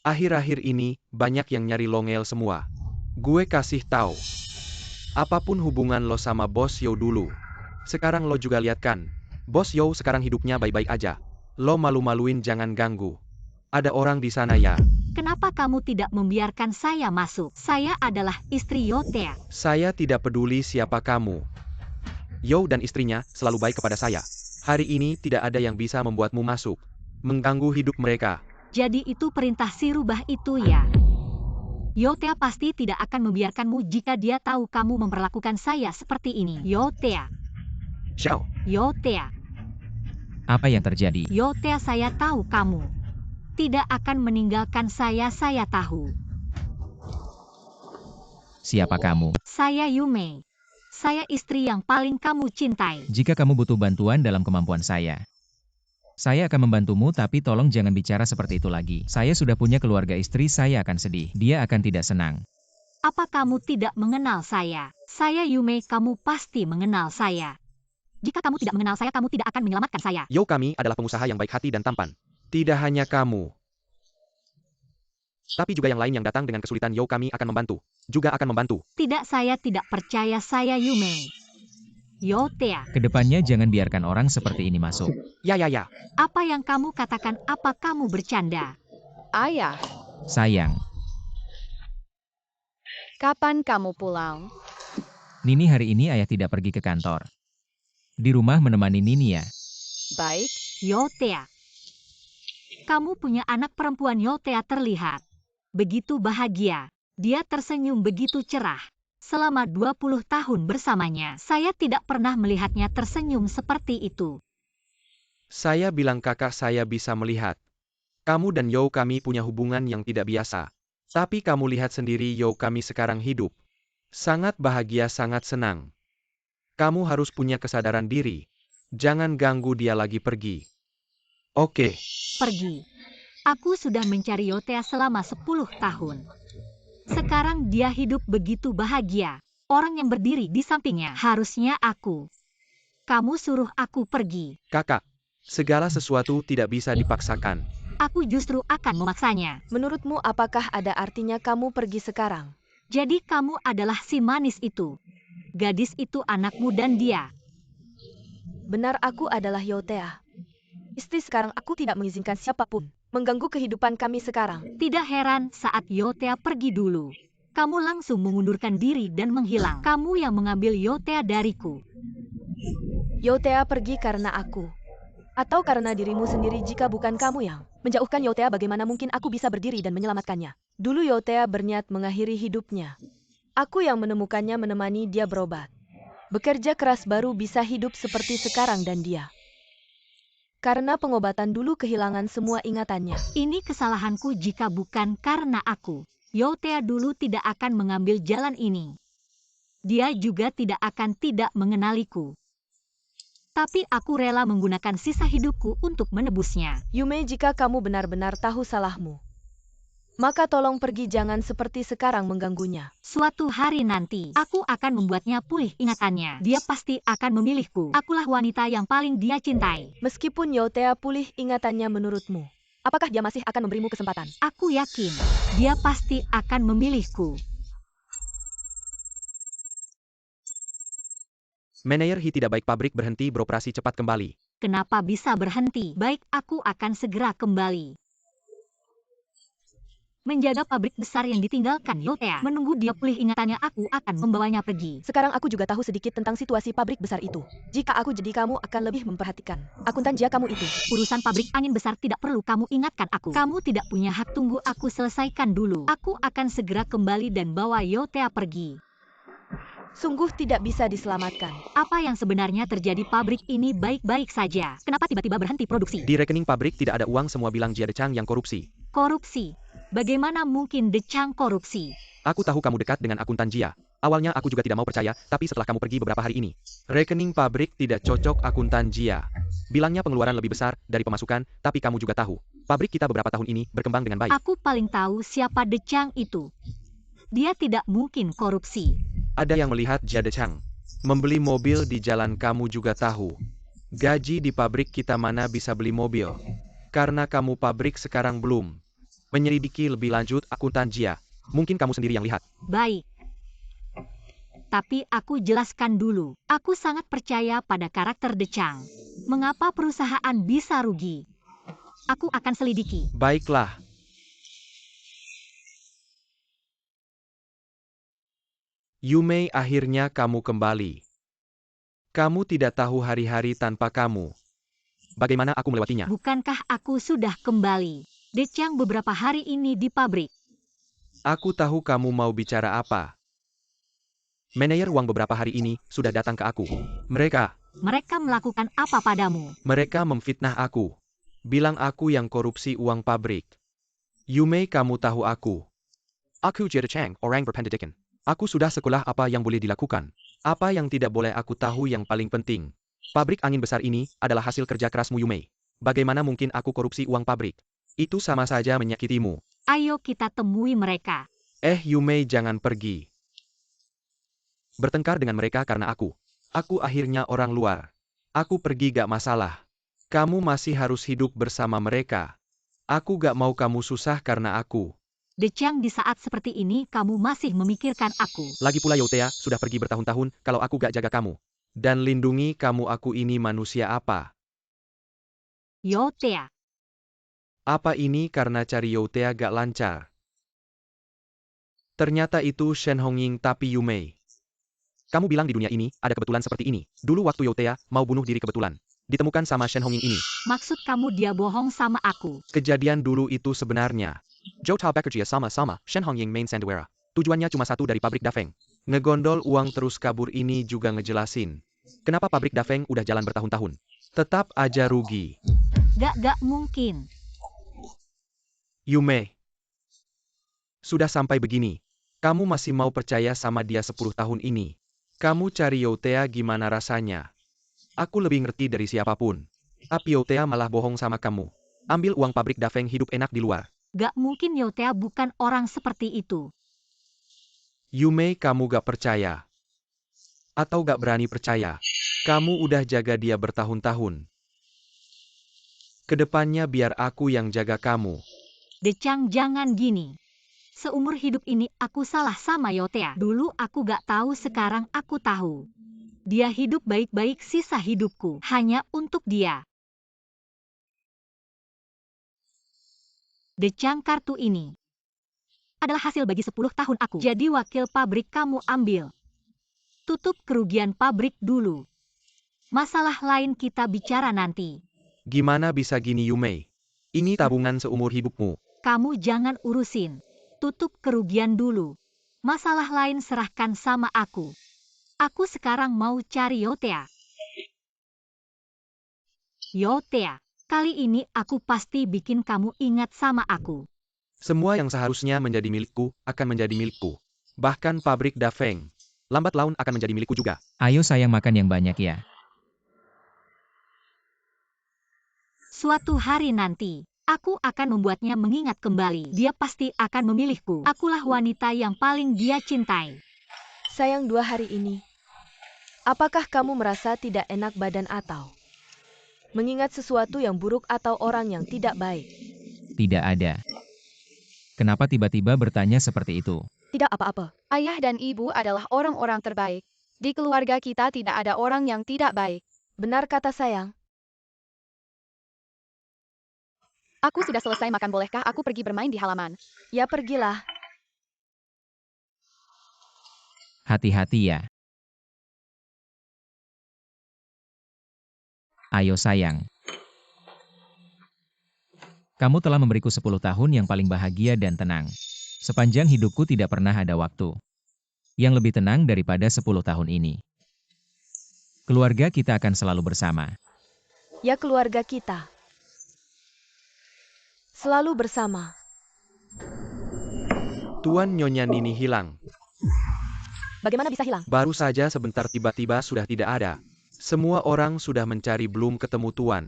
Akhir-akhir ini, banyak yang nyari lo ngel semua. Gue kasih tahu. Apapun hubungan lo sama bos Yo dulu. Sekarang lo juga lihat kan. Bos Yo sekarang hidupnya baik-baik aja. Lo malu-maluin, jangan ganggu. Ada orang di sana ya. Kenapa kamu tidak membiarkan saya masuk? Saya adalah istri Yotea. Saya tidak peduli siapa kamu. Yo dan istrinya selalu baik kepada saya. Hari ini tidak ada yang bisa membuatmu masuk. Mengganggu hidup mereka. Jadi itu perintah si rubah itu ya? Yotea pasti tidak akan membiarkanmu jika dia tahu kamu memperlakukan saya seperti ini. Yotea. Xiao. Yotea. Apa yang terjadi? Yotea, saya tahu kamu tidak akan meninggalkan saya tahu. Siapa kamu? Saya Yume. Saya istri yang paling kamu cintai. Jika kamu butuh bantuan dalam kemampuan saya akan membantumu, tapi tolong jangan bicara seperti itu lagi. Saya sudah punya keluarga, istri saya akan sedih. Dia akan tidak senang. Apa kamu tidak mengenal saya? Saya Yume, kamu pasti mengenal saya. Jika kamu tidak mengenal saya, kamu tidak akan menyelamatkan saya. Yo kami adalah pengusaha yang baik hati dan tampan. Tidak hanya kamu. Tapi juga yang lain yang datang dengan kesulitan, Yo kami akan membantu. Juga akan membantu. Tidak, saya tidak percaya, saya Yume. Yotea. Kedepannya jangan biarkan orang seperti ini masuk. Ya. Apa yang kamu katakan? Apa kamu bercanda? Ayah, Sayang, kapan kamu pulang? Nini, hari ini ayah tidak pergi ke kantor. Di rumah menemani Nini ya. Baik, Yotea. Kamu punya anak perempuan. Yotea terlihat begitu bahagia. Dia tersenyum begitu cerah. Selama 20 tahun bersamanya, saya tidak pernah melihatnya tersenyum seperti itu. Saya bilang kakak saya bisa melihat. Kamu dan Yo kami punya hubungan yang tidak biasa. Tapi kamu lihat sendiri, Yo kami sekarang hidup. Sangat bahagia, sangat senang. Kamu harus punya kesadaran diri. Jangan ganggu dia lagi, pergi. Oke. Pergi. Aku sudah mencari Yotea selama 10 tahun. Sekarang dia hidup begitu bahagia. Orang yang berdiri di sampingnya harusnya aku. Kamu suruh aku pergi. Kakak, segala sesuatu tidak bisa dipaksakan. Aku justru akan memaksanya. Menurutmu apakah ada artinya kamu pergi sekarang? Jadi kamu adalah si manis itu. Gadis itu anakmu dan dia. Benar, aku adalah Yotea. Istri sekarang, aku tidak mengizinkan siapapun mengganggu kehidupan kami sekarang. Tidak heran saat Yotea pergi dulu. Kamu langsung mengundurkan diri dan menghilang. Kamu yang mengambil Yotea dariku. Yotea pergi karena aku. Atau karena dirimu sendiri. Jika bukan kamu yang menjauhkan Yotea, bagaimana mungkin aku bisa berdiri dan menyelamatkannya? Dulu Yotea berniat mengakhiri hidupnya. Aku yang menemukannya menemani dia berobat. Bekerja keras baru bisa hidup seperti sekarang dan dia. Karena pengobatan dulu kehilangan semua ingatannya. Ini kesalahanku jika bukan karena aku. Youtea dulu tidak akan mengambil jalan ini. Dia juga tidak akan tidak mengenaliku. Tapi aku rela menggunakan sisa hidupku untuk menebusnya. Yume, jika kamu benar-benar tahu salahmu, maka tolong pergi, jangan seperti sekarang mengganggunya. Suatu hari nanti, aku akan membuatnya pulih ingatannya. Dia pasti akan memilihku. Akulah wanita yang paling dia cintai. Meskipun Youtea pulih ingatannya menurutmu, apakah dia masih akan memberimu kesempatan? Aku yakin, dia pasti akan memilihku. Manajer He tidak baik, pabrik berhenti beroperasi, cepat kembali. Kenapa bisa berhenti? Baik, aku akan segera kembali. Menjaga pabrik besar yang ditinggalkan Youtea. Menunggu dia pulih ingatannya, aku akan membawanya pergi. Sekarang aku juga tahu sedikit tentang situasi pabrik besar itu. Jika aku jadi kamu akan lebih memperhatikan akuntan jia kamu itu. Urusan pabrik angin besar tidak perlu kamu ingatkan aku. Kamu tidak punya hak, tunggu aku selesaikan dulu. Aku akan segera kembali dan bawa Youtea pergi. Sungguh tidak bisa diselamatkan. Apa yang sebenarnya terjadi? Pabrik ini baik-baik saja. Kenapa tiba-tiba berhenti produksi? Di rekening pabrik tidak ada uang, semua bilang Jia Dechang yang korupsi. Korupsi? Bagaimana mungkin Dechang korupsi? Aku tahu kamu dekat dengan akuntan Jia. Awalnya aku juga tidak mau percaya, tapi setelah kamu pergi beberapa hari ini, rekening pabrik tidak cocok akuntan Jia. Bilangnya pengeluaran lebih besar dari pemasukan, tapi kamu juga tahu, pabrik kita beberapa tahun ini berkembang dengan baik. Aku paling tahu siapa Dechang itu. Dia tidak mungkin korupsi. Ada yang melihat Jia Dechang membeli mobil di jalan, kamu juga tahu. Gaji di pabrik kita mana bisa beli mobil. Karena kamu pabrik sekarang belum menyelidiki lebih lanjut akuntan Jia. Mungkin kamu sendiri yang lihat. Baik. Tapi aku jelaskan dulu. Aku sangat percaya pada karakter Dechang. Mengapa perusahaan bisa rugi? Aku akan selidiki. Baiklah. Yume, akhirnya kamu kembali. Kamu tidak tahu hari-hari tanpa kamu. Bagaimana aku melewatinya? Bukankah aku sudah kembali? Dechang beberapa hari ini di pabrik. Aku tahu kamu mau bicara apa. Manajer uang beberapa hari ini sudah datang ke aku. Mereka melakukan apa padamu? Mereka memfitnah aku. Bilang aku yang korupsi uang pabrik. Yume, kamu tahu aku. Aku Jia Dechang, orang berpendidikan. Aku sudah sekolah, apa yang boleh dilakukan. Apa yang tidak boleh aku tahu. Yang paling penting, pabrik angin besar ini adalah hasil kerja kerasmu Yume. Bagaimana mungkin aku korupsi uang pabrik? Itu sama saja menyakitimu. Ayo kita temui mereka. Yume, jangan pergi. Bertengkar dengan mereka karena aku. Aku akhirnya orang luar. Aku pergi gak masalah. Kamu masih harus hidup bersama mereka. Aku gak mau kamu susah karena aku. Dechang, di saat seperti ini kamu masih memikirkan aku. Lagi pula Youtea sudah pergi bertahun-tahun, kalau aku gak jaga kamu dan lindungi kamu, aku ini manusia apa? Youtea. Apa ini karena cari Youtea gak lancar? Ternyata itu Shen Hongying, tapi Yume. Kamu bilang di dunia ini ada kebetulan seperti ini. Dulu waktu Youtea mau bunuh diri kebetulan ditemukan sama Shen Hongying ini. Maksud kamu dia bohong sama aku? Kejadian dulu itu sebenarnya Zhou Tao bekerja sama-sama Shen Hongying main sandiwara. Tujuannya cuma satu dari pabrik Dafeng. Ngegondol uang terus kabur. Ini juga ngejelasin kenapa pabrik Dafeng udah jalan bertahun-tahun tetap aja rugi. Gak mungkin. Yume, sudah sampai begini, kamu masih mau percaya sama dia 10 tahun ini? Kamu cari Youtea gimana rasanya? Aku lebih ngerti dari siapapun. Tapi Youtea malah bohong sama kamu. Ambil uang pabrik Dafeng, hidup enak di luar. Gak mungkin, Youtea bukan orang seperti itu. Yume, kamu gak percaya? Atau gak berani percaya? Kamu udah jaga dia bertahun-tahun. Kedepannya biar aku yang jaga kamu. Dechang, jangan gini. Seumur hidup ini aku salah sama Youtea. Dulu aku gak tahu, sekarang aku tahu. Dia hidup baik-baik sisa hidupku hanya untuk dia. Dechang, kartu ini adalah hasil bagi 10 tahun aku jadi wakil pabrik. Kamu ambil. Tutup kerugian pabrik dulu. Masalah lain kita bicara nanti. Gimana bisa gini Yume? Ini tabungan seumur hidupmu. Kamu jangan urusin. Tutup kerugian dulu. Masalah lain serahkan sama aku. Aku sekarang mau cari Yotea. Yotea, kali ini aku pasti bikin kamu ingat sama aku. Semua yang seharusnya menjadi milikku, akan menjadi milikku. Bahkan pabrik Da Feng. Lambat laun akan menjadi milikku juga. Ayo sayang makan yang banyak ya. Suatu hari nanti, aku akan membuatnya mengingat kembali. Dia pasti akan memilihku. Akulah wanita yang paling dia cintai. Sayang 2 hari ini. Apakah kamu merasa tidak enak badan atau mengingat sesuatu yang buruk atau orang yang tidak baik? Tidak ada. Kenapa tiba-tiba bertanya seperti itu? Tidak apa-apa. Ayah dan ibu adalah orang-orang terbaik. Di keluarga kita tidak ada orang yang tidak baik. Benar kata sayang. Aku sudah selesai makan, bolehkah aku pergi bermain di halaman? Ya pergilah. Hati-hati ya. Ayo sayang. Kamu telah memberiku 10 tahun yang paling bahagia dan tenang. Sepanjang hidupku tidak pernah ada waktu yang lebih tenang daripada 10 tahun ini. Keluarga kita akan selalu bersama. Ya keluarga kita. Selalu bersama. Tuan Nyonya Nini hilang. Bagaimana bisa hilang? Baru saja sebentar tiba-tiba sudah tidak ada. Semua orang sudah mencari belum ketemu Tuan.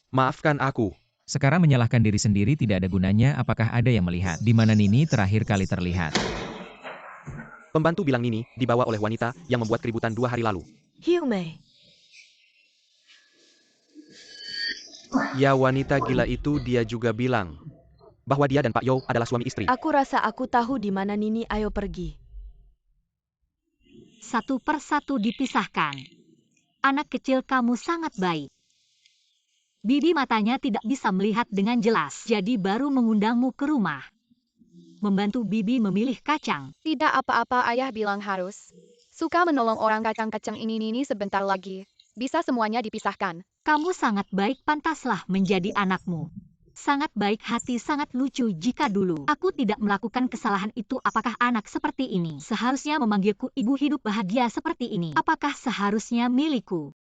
Maafkan aku. Sekarang menyalahkan diri sendiri tidak ada gunanya. Apakah ada yang melihat di mana Nini terakhir kali terlihat? Pembantu bilang Nini dibawa oleh wanita yang membuat keributan 2 hari lalu. Hyume. Ya wanita gila itu dia juga bilang bahwa dia dan Pak Yo adalah suami istri. Aku rasa aku tahu di mana Nini. Ayo pergi. Satu persatu dipisahkan. Anak kecil kamu sangat baik. Bibi matanya tidak bisa melihat dengan jelas, jadi baru mengundangmu ke rumah. Membantu Bibi memilih kacang. Tidak apa-apa, ayah bilang harus. Suka menolong orang kacang-kacang ini sebentar lagi. Bisa semuanya dipisahkan. Kamu sangat baik, pantaslah menjadi anakmu. Sangat baik hati, sangat lucu. Jika dulu aku tidak melakukan kesalahan itu, apakah anak seperti ini seharusnya memanggilku ibu? Hidup bahagia seperti ini, apakah seharusnya milikku?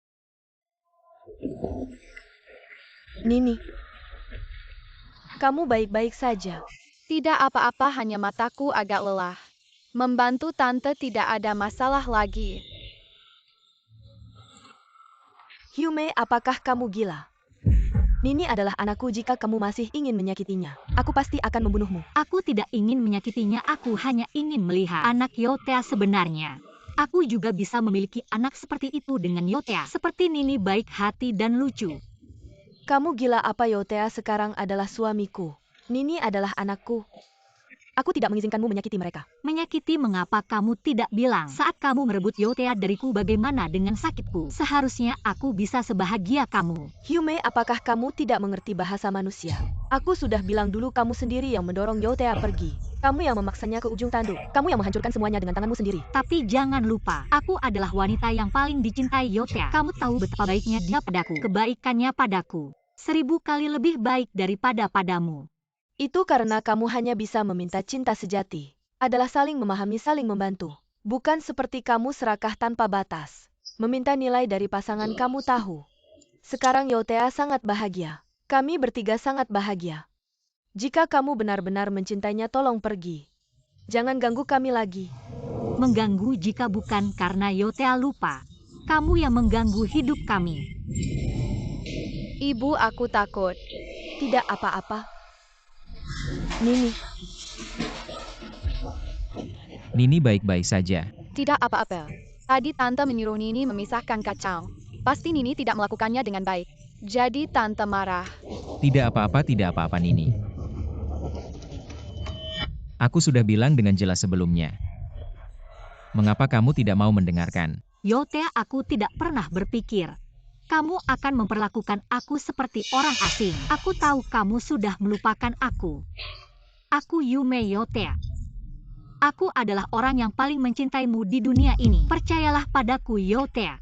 Nini. Kamu baik-baik saja. Tidak apa-apa, hanya mataku agak lelah. Membantu tante tidak ada masalah lagi. Hyume, apakah kamu gila? Nini adalah anakku. Jika kamu masih ingin menyakitinya, aku pasti akan membunuhmu. Aku tidak ingin menyakitinya, aku hanya ingin melihat anak Yotea sebenarnya. Aku juga bisa memiliki anak seperti itu dengan Yotea. Seperti Nini, baik hati dan lucu. Kamu gila apa? Yotea sekarang adalah suamiku. Nini adalah anakku. Aku tidak mengizinkanmu menyakiti mereka. Menyakiti? Mengapa kamu tidak bilang saat kamu merebut Yotea dariku? Bagaimana dengan sakitku? Seharusnya aku bisa sebahagia kamu. Hyume, apakah kamu tidak mengerti bahasa manusia? Aku sudah bilang dulu, kamu sendiri yang mendorong Yotea pergi. Kamu yang memaksanya ke ujung tanduk. Kamu yang menghancurkan semuanya dengan tanganmu sendiri. Tapi jangan lupa, aku adalah wanita yang paling dicintai Yotea. Kamu tahu betapa baiknya dia padaku. Kebaikannya padaku 1000 kali lebih baik daripada padamu. Itu karena kamu hanya bisa meminta. Cinta sejati adalah saling memahami, saling membantu. Bukan seperti kamu serakah tanpa batas. Meminta nilai dari pasangan. Kamu tahu. Sekarang Yotea sangat bahagia. Kami bertiga sangat bahagia. Jika kamu benar-benar mencintainya, tolong pergi. Jangan ganggu kami lagi. Mengganggu? Jika bukan karena Yotea lupa, kamu yang mengganggu hidup kami. Ibu, aku takut. Tidak apa-apa. Nini. Nini baik-baik saja. Tidak apa-apa. Tadi tante menyuruh Nini memisahkan kacang. Pasti Nini tidak melakukannya dengan baik. Jadi tante marah. Tidak apa-apa Nini. Aku sudah bilang dengan jelas sebelumnya. Mengapa kamu tidak mau mendengarkan? Yotea, aku tidak pernah berpikir kamu akan memperlakukan aku seperti orang asing. Aku tahu kamu sudah melupakan aku. Aku Yume Yotea. Aku adalah orang yang paling mencintaimu di dunia ini. Percayalah padaku, Yotea.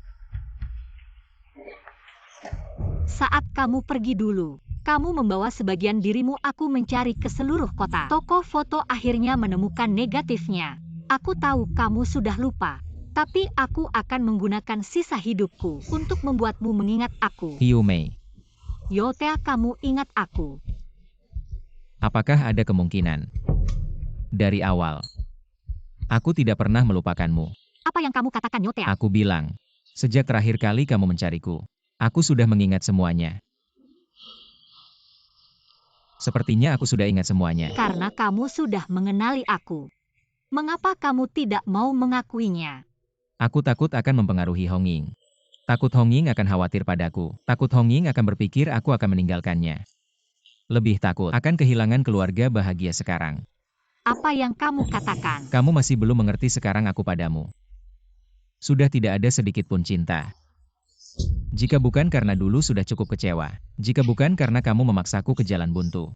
Saat kamu pergi dulu, kamu membawa sebagian dirimu. Aku mencari ke seluruh kota. Toko foto akhirnya menemukan negatifnya. Aku tahu kamu sudah lupa, tapi aku akan menggunakan sisa hidupku untuk membuatmu mengingat aku. Hyumei, Yotea, kamu ingat aku. apakah ada kemungkinan? Dari awal, aku tidak pernah melupakanmu. Apa yang kamu katakan, Yotea? Aku bilang, sejak terakhir kali kamu mencariku, aku sudah mengingat semuanya. Sepertinya aku sudah ingat semuanya. Karena kamu sudah mengenali aku. Mengapa kamu tidak mau mengakuinya? Aku takut akan mempengaruhi Honging. Takut Honging akan khawatir padaku. Takut Honging akan berpikir aku akan meninggalkannya. Lebih takut akan kehilangan keluarga bahagia sekarang. Apa yang kamu katakan? Kamu masih belum mengerti sekarang aku padamu. Sudah tidak ada sedikit pun cinta. Jika bukan karena dulu sudah cukup kecewa. Jika bukan karena kamu memaksaku ke jalan buntu.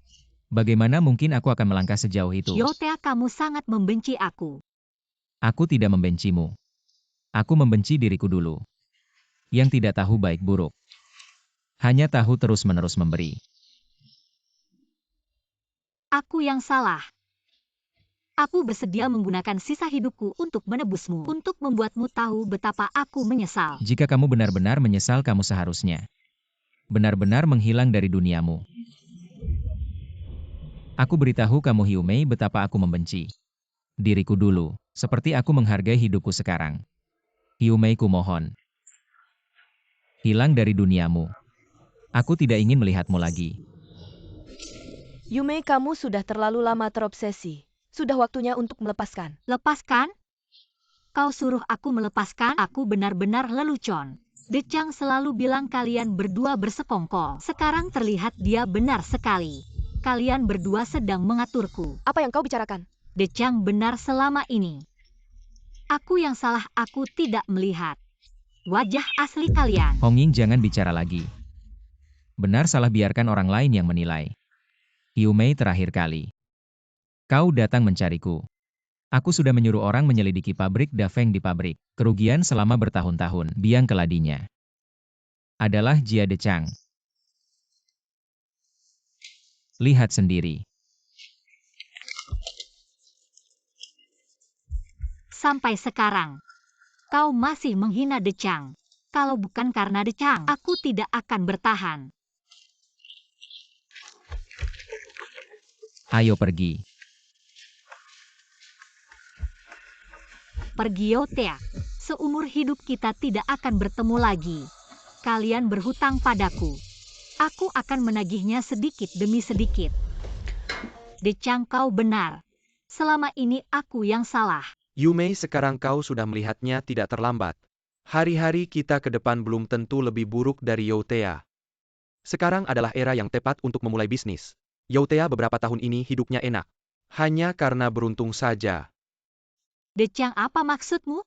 Bagaimana mungkin aku akan melangkah sejauh itu? Yotea, kamu sangat membenci aku. Aku tidak membencimu. Aku membenci diriku dulu. Yang tidak tahu baik buruk. Hanya tahu terus-menerus memberi. Aku yang salah. Aku bersedia menggunakan sisa hidupku untuk menebusmu, untuk membuatmu tahu betapa aku menyesal. Jika kamu benar-benar menyesal, kamu seharusnya benar-benar menghilang dari duniamu. Aku beritahu kamu, Hyumei, betapa aku membenci diriku dulu, seperti aku menghargai hidupku sekarang. Hyumei, kumohon, hilang dari duniamu. Aku tidak ingin melihatmu lagi. Yumei, kamu sudah terlalu lama terobsesi. Sudah waktunya untuk melepaskan. Lepaskan? Kau suruh aku melepaskan? Aku benar-benar lelucon. Decang selalu bilang kalian berdua bersekongkol. Sekarang terlihat dia benar sekali. Kalian berdua sedang mengaturku. Apa yang kau bicarakan? Decang benar selama ini. Aku yang salah, aku tidak melihat wajah asli kalian. Honging, jangan bicara lagi. Benar salah biarkan orang lain yang menilai. Hyumei, terakhir kali kau datang mencariku. Aku sudah menyuruh orang menyelidiki pabrik Dafeng di pabrik. Kerugian selama bertahun-tahun. Biang keladinya adalah Jia Decang. Lihat sendiri. Sampai sekarang, kau masih menghina Decang. Kalau bukan karena Decang, aku tidak akan bertahan. Ayo pergi. Pergi, Yotea. Seumur hidup kita tidak akan bertemu lagi. Kalian berhutang padaku. Aku akan menagihnya sedikit demi sedikit. Decang, kau benar. Selama ini aku yang salah. Yumei, sekarang kau sudah melihatnya tidak terlambat. Hari-hari kita ke depan belum tentu lebih buruk dari Yotea. Sekarang adalah era yang tepat untuk memulai bisnis. Yotea beberapa tahun ini hidupnya enak. Hanya karena beruntung saja. Decang, apa maksudmu?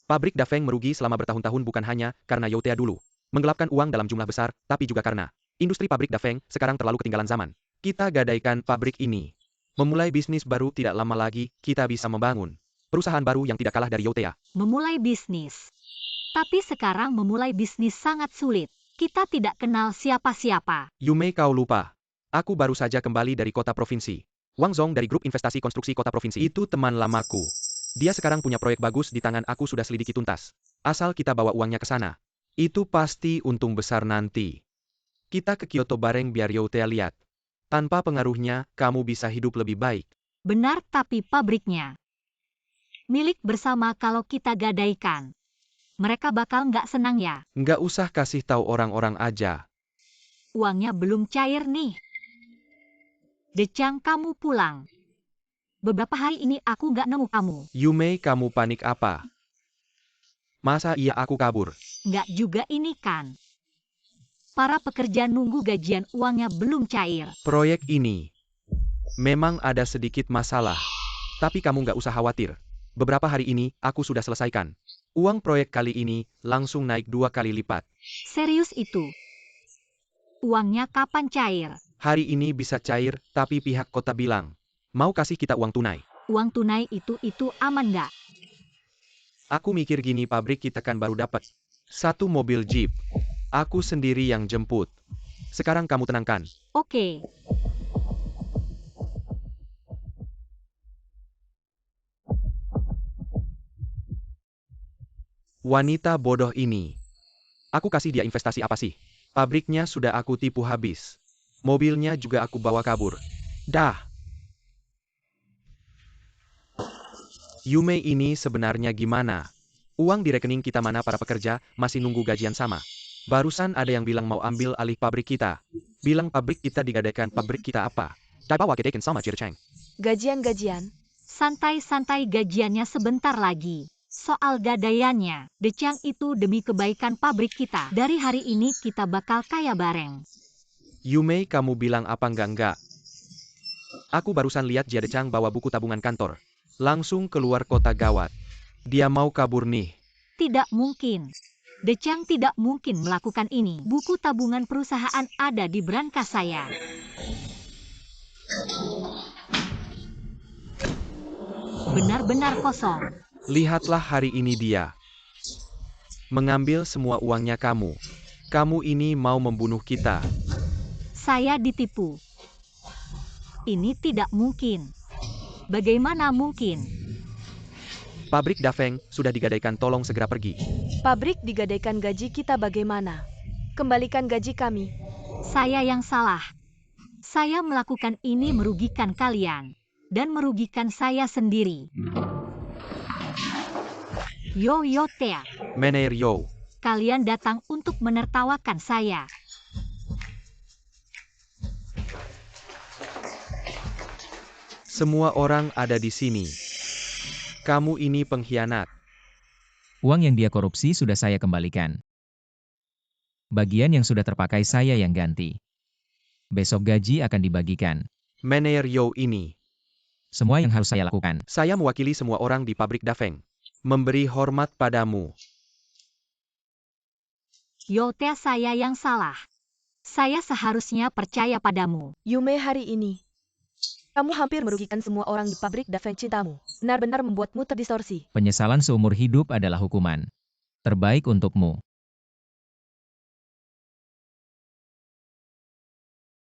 Pabrik Dafeng merugi selama bertahun-tahun bukan hanya karena Yotea dulu menggelapkan uang dalam jumlah besar, tapi juga karena industri pabrik Dafeng sekarang terlalu ketinggalan zaman. Kita gadaikan pabrik ini. Memulai bisnis baru tidak lama lagi, kita bisa membangun perusahaan baru yang tidak kalah dari Yotea. Memulai bisnis. Tapi sekarang memulai bisnis sangat sulit. Kita tidak kenal siapa-siapa. Yumei, kau lupa. Aku baru saja kembali dari kota provinsi. Wang Zong dari grup investasi konstruksi kota provinsi itu teman lamaku. Dia sekarang punya proyek bagus di tangan, aku sudah selidiki tuntas. Asal kita bawa uangnya ke sana. Itu pasti untung besar nanti. Kita ke Kyoto bareng biar Yotea lihat. Tanpa pengaruhnya, kamu bisa hidup lebih baik. Benar, tapi pabriknya milik bersama kalau kita gadaikan. Mereka bakal nggak senang ya? Nggak usah kasih tahu orang-orang aja. Uangnya belum cair nih. Decang, kamu pulang. Beberapa hari ini aku nggak nemu kamu. Yumei, kamu panik apa? Masa iya aku kabur? Nggak juga ini kan. Para pekerja nunggu gajian, uangnya belum cair. Proyek ini memang ada sedikit masalah. Tapi kamu nggak usah khawatir. Beberapa hari ini, aku sudah selesaikan. Uang proyek kali ini langsung naik 2 kali lipat. Serius itu? Uangnya kapan cair? Hari ini bisa cair, tapi pihak kota bilang, mau kasih kita uang tunai. Uang tunai itu aman nggak? Aku mikir gini, pabrik kita kan baru dapat 1 mobil Jeep. Aku sendiri yang jemput. Sekarang kamu tenangkan. Oke. Wanita bodoh ini. Aku kasih dia investasi apa sih? Pabriknya sudah aku tipu habis. Mobilnya juga aku bawa kabur. Dah. Yume ini sebenarnya gimana? Uang di rekening kita mana para pekerja, masih nunggu gajian sama. Barusan ada yang bilang mau ambil alih pabrik kita. Bilang pabrik kita digadaikan, pabrik kita apa? Daibawa kedaikan sama Circeng. Gajian-gajian. Santai-santai, gajiannya sebentar lagi. Soal gadaiannya, Deciang itu demi kebaikan pabrik kita. Dari hari ini kita bakal kaya bareng. Yume, kamu bilang apa enggak? Aku barusan lihat Jia Decang bawa buku tabungan kantor. Langsung keluar kota gawat. Dia mau kabur nih. Tidak mungkin. Deciang tidak mungkin melakukan ini. Buku tabungan perusahaan ada di brankas saya. Benar-benar kosong. Lihatlah hari ini dia. Mengambil semua uangnya kamu. Kamu ini mau membunuh kita. Saya ditipu. Ini tidak mungkin. Bagaimana mungkin? Pabrik Dafeng sudah digadaikan, tolong segera pergi. Pabrik digadaikan, gaji kita bagaimana? Kembalikan gaji kami. Saya yang salah. Saya melakukan ini merugikan kalian. Dan merugikan saya sendiri. Yo Tea. Mener Yo. Kalian datang untuk menertawakan saya. Semua orang ada di sini. Kamu ini pengkhianat. Uang yang dia korupsi sudah saya kembalikan. Bagian yang sudah terpakai saya yang ganti. Besok gaji akan dibagikan. Mener Yo ini. Semua yang harus saya lakukan. Saya mewakili semua orang di pabrik Dafeng. Memberi hormat padamu. Yo Tea, saya yang salah. Saya seharusnya percaya padamu. Yume, hari ini kamu hampir merugikan semua orang di pabrik Dafeng cintamu. Benar-benar membuatmu terdistorsi. Penyesalan seumur hidup adalah hukuman terbaik untukmu.